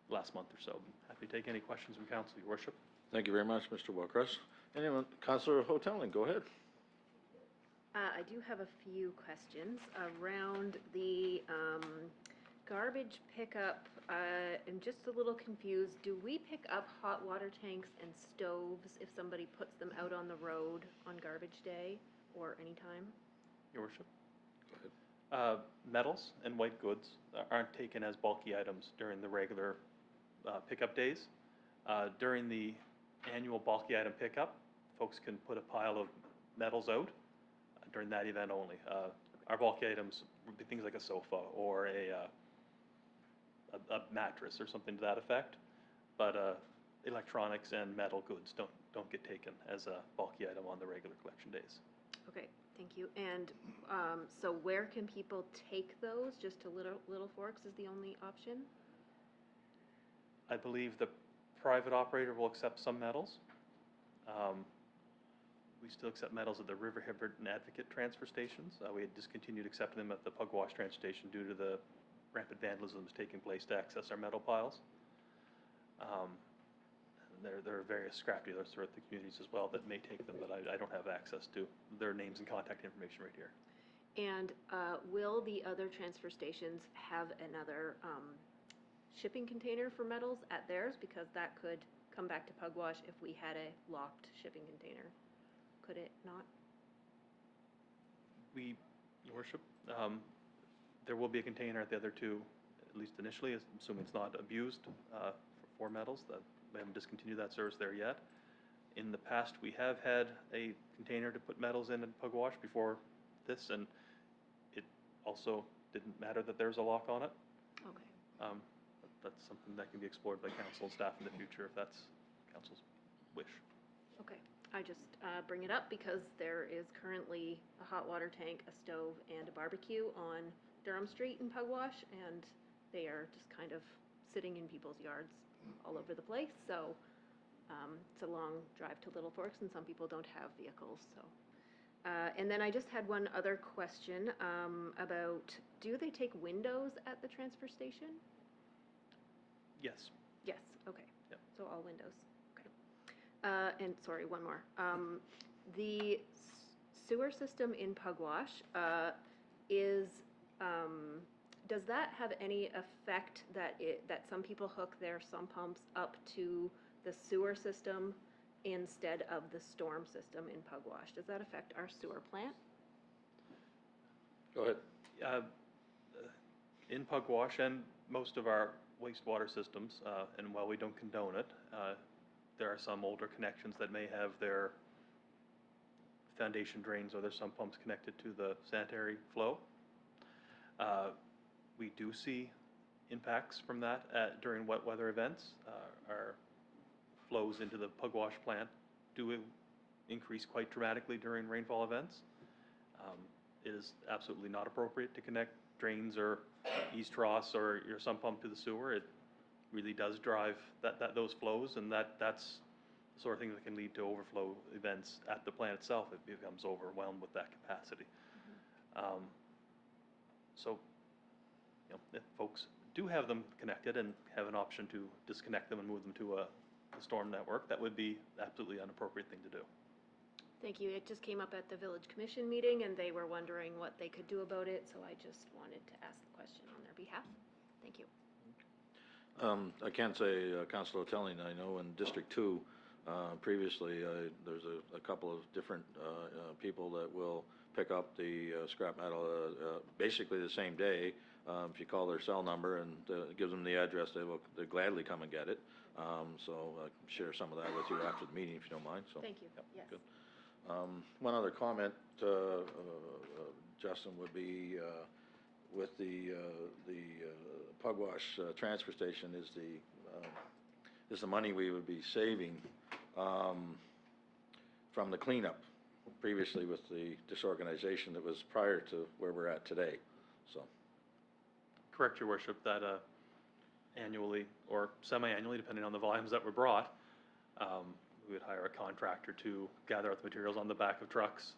last month or so. I'm happy to take any questions from council, Your Worship. Thank you very much, Mr. Wilcross. Anyone, Councillor Hoteling, go ahead. I do have a few questions around the garbage pickup. I'm just a little confused. Do we pick up hot water tanks and stoves if somebody puts them out on the road on garbage day or anytime? Your Worship. Go ahead. Metals and white goods aren't taken as bulky items during the regular pickup days. During the annual bulky item pickup, folks can put a pile of metals out during that event only. Our bulky items would be things like a sofa or a mattress or something to that effect, but electronics and metal goods don't get taken as a bulky item on the regular collection days. Okay, thank you. And so where can people take those? Just to Little Forks is the only option? I believe the private operator will accept some metals. We still accept metals at the River Hibbert and Advocate transfer stations. We had discontinued accepting them at the Pugwash transfer station due to the rampant vandalism that's taking place to access our metal piles. There are various scrap dealers throughout the communities as well that may take them, but I don't have access to their names and contact information right here. And will the other transfer stations have another shipping container for metals at theirs? Because that could come back to Pugwash if we had a locked shipping container. Could it not? Your Worship, there will be a container at the other two, at least initially, assuming it's not abused for metals. We haven't discontinued that service there yet. In the past, we have had a container to put metals in Pugwash before this, and it also didn't matter that there's a lock on it. Okay. That's something that can be explored by council and staff in the future if that's council's wish. Okay. I just bring it up because there is currently a hot water tank, a stove, and a barbecue on Durham Street in Pugwash, and they are just kind of sitting in people's yards all over the place. So it's a long drive to Little Forks, and some people don't have vehicles. So, and then I just had one other question about: do they take windows at the transfer station? Yes. Yes. Okay. Yep. So all windows. And sorry, one more. The sewer system in Pugwash does that have any effect that some people hook their sump pumps up to the sewer system instead of the storm system in Pugwash? Does that affect our sewer plant? Go ahead. In Pugwash and most of our wastewater systems, and while we don't condone it, there are some older connections that may have their foundation drains or their sump pumps connected to the sanitary flow. We do see impacts from that during wet weather events. Our flows into the Pugwash plant do increase quite dramatically during rainfall events. It is absolutely not appropriate to connect drains or east troughs or your sump pump to the sewer. It really does drive those flows, and that's the sort of thing that can lead to overflow events at the plant itself. It becomes overwhelmed with that capacity. So, if folks do have them connected and have an option to disconnect them and move them to a storm network, that would be absolutely an appropriate thing to do. Thank you. It just came up at the Village Commission meeting, and they were wondering what they could do about it, so I just wanted to ask the question on their behalf. Thank you. I can say, Councillor Hoteling, I know in District 2, previously, there's a couple of different people that will pick up the scrap metal basically the same day. If you call their cell number and gives them the address, they'll gladly come and get it. So I can share some of that with you after the meeting, if you don't mind, so. Thank you. Yep, Yes. good. One other comment, Justin, would be, with the Pugwash transfer station is the money we would be saving, from the cleanup previously with the disorganization that was prior to where we're at today, so. Correct, Your Worship, that annually or semi-annually, depending on the volumes that were brought, we would hire a contractor to gather up the materials on the back of trucks,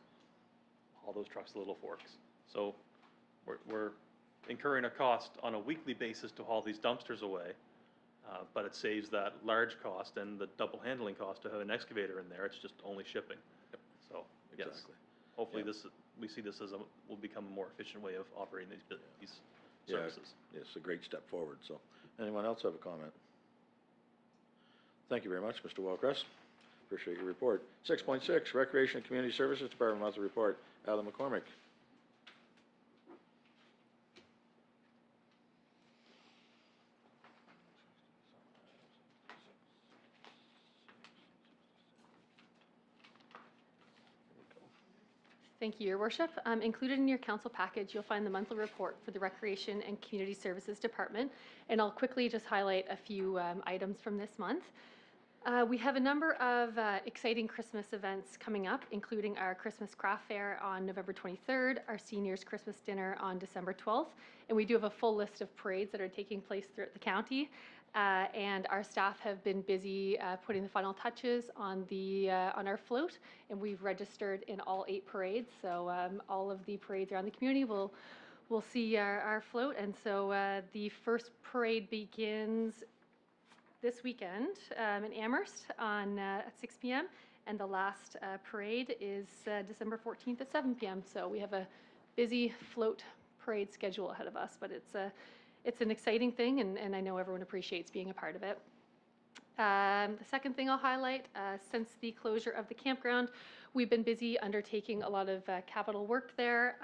haul those trucks to Little Forks. So we're incurring a cost on a weekly basis to haul these dumpsters away, but it saves that large cost and the double handling cost to have an excavator in there. It's just only shipping. So, yes, Exactly. hopefully Yeah. we see this as will become a more efficient way of operating these Yeah, services. it's a great step forward, so. Anyone else have a comment? Thank you very much, Mr. Wellcrest. Appreciate your report. 6.6, Recreation and Community Services Department monthly report. Alan McCormick. Thank you, Your Worship. Included in your council package, you'll find the monthly report for the Recreation and Community Services Department, and I'll quickly just highlight a few items from this month. We have a number of exciting Christmas events coming up, including our Christmas Craft Fair on November 23rd, our Seniors Christmas Dinner on December 12th, and we do have a full list of parades that are taking place throughout the county. And our staff have been busy putting the final touches on our float, and we've registered in all 8 parades. So all of the parades around the community will see our float, and so the first parade begins this weekend in Amherst at 6 p.m. and the last parade is December 14th at 7 p.m. So we have a busy float parade schedule ahead of us, but it's an exciting thing, and I know everyone appreciates being a part of it. The second thing I'll highlight, since the closure of the campground, we've been busy undertaking a lot of capital work there.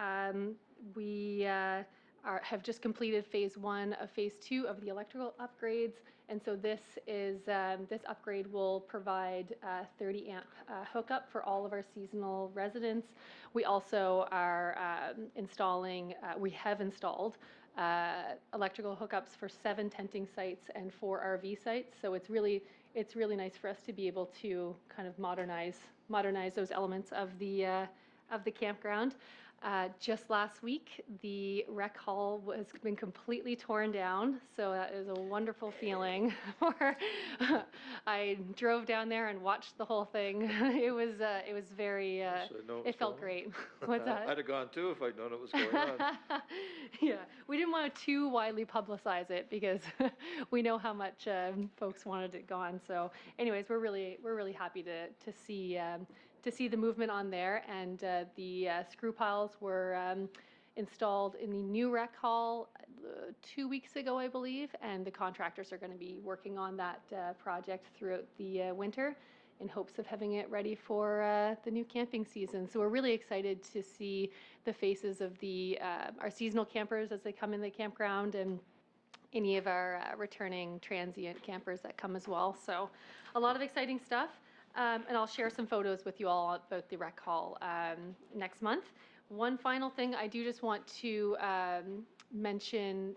We have just completed phase 1 of phase 2 of the electrical upgrades, and so this upgrade will provide 30 amp hookup for all of our seasonal residents. We also are we have installed electrical hookups for 7 tenting sites and 4 RV sites. So it's really nice for us to be able to kind of modernize those elements of the campground. Just last week, the rec hall has been completely torn down, so that is a wonderful feeling. I drove down there and watched the whole thing. It was very. It felt great. What's that? I'd have gone too if I'd known it was going on. Yeah, we didn't want to too widely publicize it because we know how much folks wanted it gone. So, anyways, we're really happy to see the movement on there, and the screw piles were installed in the new rec hall 2 weeks ago, I believe, and the contractors are going to be working on that project throughout the winter in hopes of having it ready for the new camping season. So we're really excited to see the faces of our seasonal campers as they come in the campground, and any of our returning transient campers that come as well. So a lot of exciting stuff. And I'll share some photos with you all about the rec hall next month. One final thing, I do just want to mention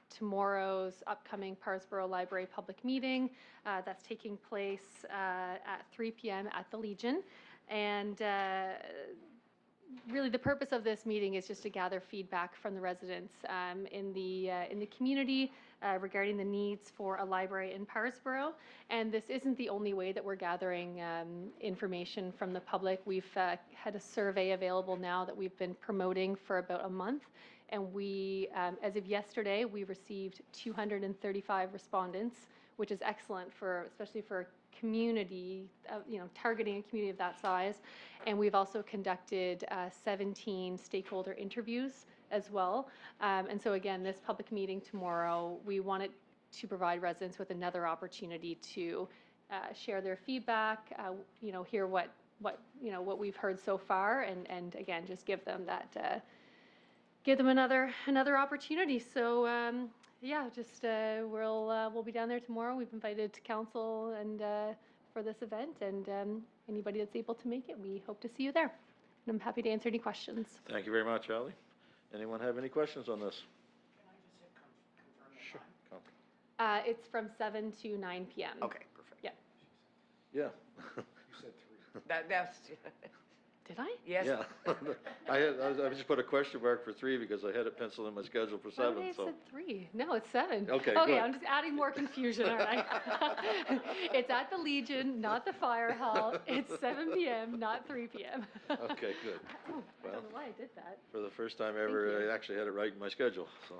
tomorrow's upcoming Parsboro Library public meeting that's taking place at 3 p.m. at the Legion. And really the purpose of this meeting is just to gather feedback from the residents in the community regarding the needs for a library in Parsboro. And this isn't the only way that we're gathering information from the public. We've had a survey available now that we've been promoting for about a month. And we, as of yesterday, we received 235 respondents, which is excellent especially for community, targeting a community of that size. And we've also conducted 17 stakeholder interviews as well. And so again, this public meeting tomorrow, we wanted to provide residents with another opportunity to share their feedback, hear what we've heard so far, and again, just give them another opportunity. So yeah, just, we'll be down there tomorrow. We've invited council and, for this event, and, anybody that's able to make it, we hope to see you there. And I'm happy to answer any questions. Thank you very much, Ally. Anyone have any questions on this? Sure. It's from 7 to 9 p.m. Okay, perfect. Yeah. Yeah. That's, Did I? yes. Yeah. I just put a question mark for 3 because I had it penciled in my schedule for 7, I so. said 3. No, it's 7. Okay, Okay, good. I'm just adding more confusion, all right? It's at the Legion, not the Fire Hall. It's 7 p.m., not 3 p.m. Okay, good. Oh, I Well, don't know why I did that. For the first time you. ever, I actually had it right in my schedule, so.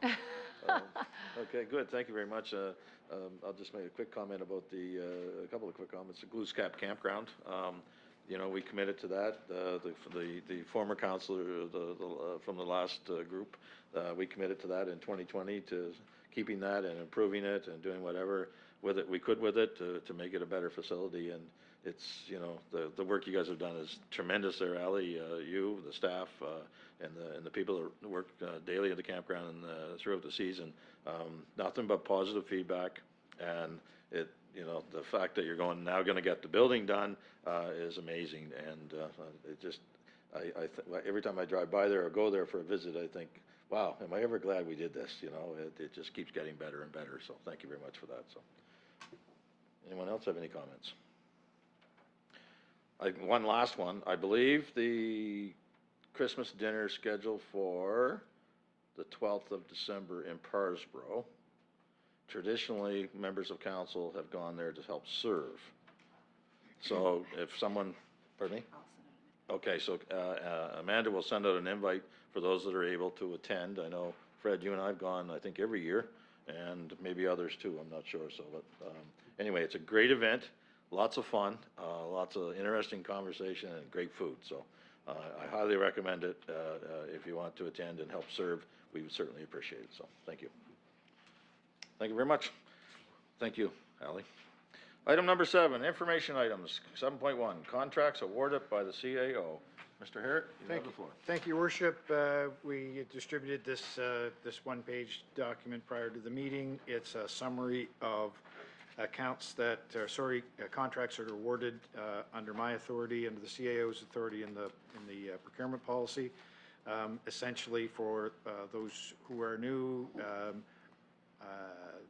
Okay, good, thank you very much. I'll just make a quick comment about a couple of quick comments, the Glooscap Campground. You know, we committed to that, the former counselor, from the last group, we committed to that in 2020 to keeping that and improving it and doing whatever with it we could with it to make it a better facility. And it's, you know, the work you guys have done is tremendous there, Ally, you, the staff, and the people that work daily at the campground and throughout the season. Nothing but positive feedback, and you know, the fact that you're now going to get the building done is amazing. And it just, every time I drive by there or go there for a visit, I think, wow, am I ever glad we did this? You know, it just keeps getting better and better. So thank you very much for that. So, anyone else have any comments? One last one. I believe the Christmas dinner scheduled for the 12th of December in Parsboro. Traditionally, members of council have gone there to help serve. So if someone, pardon me? Okay, so Amanda will send out an invite for those that are able to attend. I know, Fred, you and I have gone, I think, every year, and maybe others too, I'm not sure. So, but anyway, it's a great event, lots of fun, lots of interesting conversation, and great food. So I highly recommend it. If you want to attend and help serve, we would certainly appreciate it. So thank you. Thank you very much. Thank you, Ally. Item number 7, information items. 7.1, contracts awarded by the CAO. Mr. Herrick, you have the floor. Thank you, Worship. We distributed this one-page document prior to the meeting. It's a summary of contracts that are awarded under my authority, under the CAO's authority in the procurement policy. Essentially, for those who are new,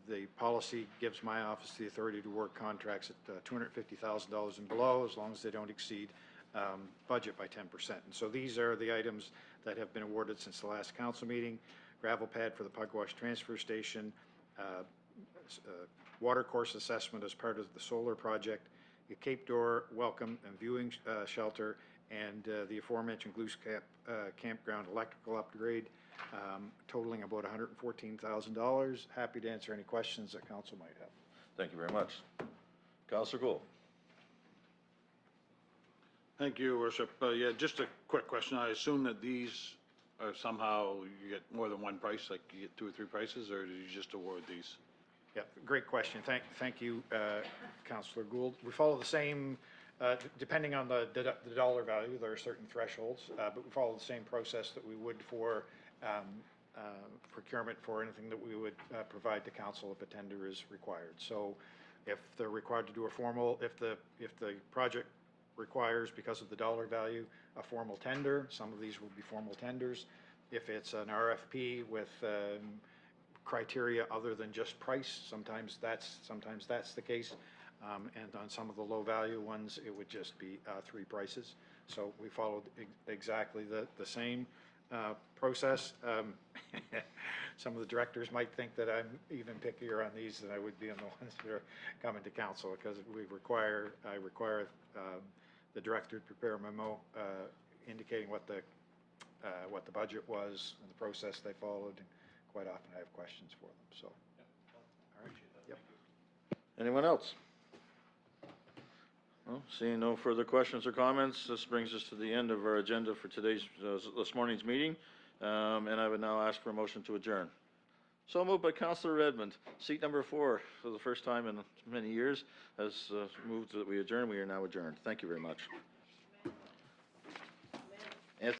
the policy gives my office the authority to award contracts at $250,000 and below, as long as they don't exceed budget by 10%. And so these are the items that have been awarded since the last council meeting: gravel pad for the Pugwash Transfer Station, water course assessment as part of the solar project, a Cape Door welcome and viewing shelter, and the aforementioned Glooscap campground electrical upgrade, totaling about $114,000. Happy to answer any questions that council might have. Thank you very much. Councilor Gould. Thank you, Worship. Yeah, just a quick question. I assume that these are somehow, you get more than one price, like you get 2 or 3 prices, or did you just award these? Yeah, great question. Thank you, Councilor Gould. We follow the same, depending on the dollar value, there are certain thresholds, but we follow the same process that we would for procurement for anything that we would provide to council if a tender is required. So if they're required to do a formal, if the project requires, because of the dollar value, a formal tender, some of these will be formal tenders. If it's an RFP with criteria other than just price, sometimes that's the case. And on some of the low value ones, it would just be 3 prices. So we followed exactly the same process. Some of the directors might think that I'm even pickier on these than I would be on the ones that are coming to council, because I require the director to prepare a memo indicating what the budget was and the process they followed, and quite often I have questions for them. So, all right. Yep. Anyone else? Well, seeing no further questions or comments, this brings us to the end of our agenda for this morning's meeting. And I would now ask for a motion to adjourn. So moved by Councillor Redmond. Seat number 4, for the first time in many years, has moved that we adjourn. We are now adjourned. Thank you very much.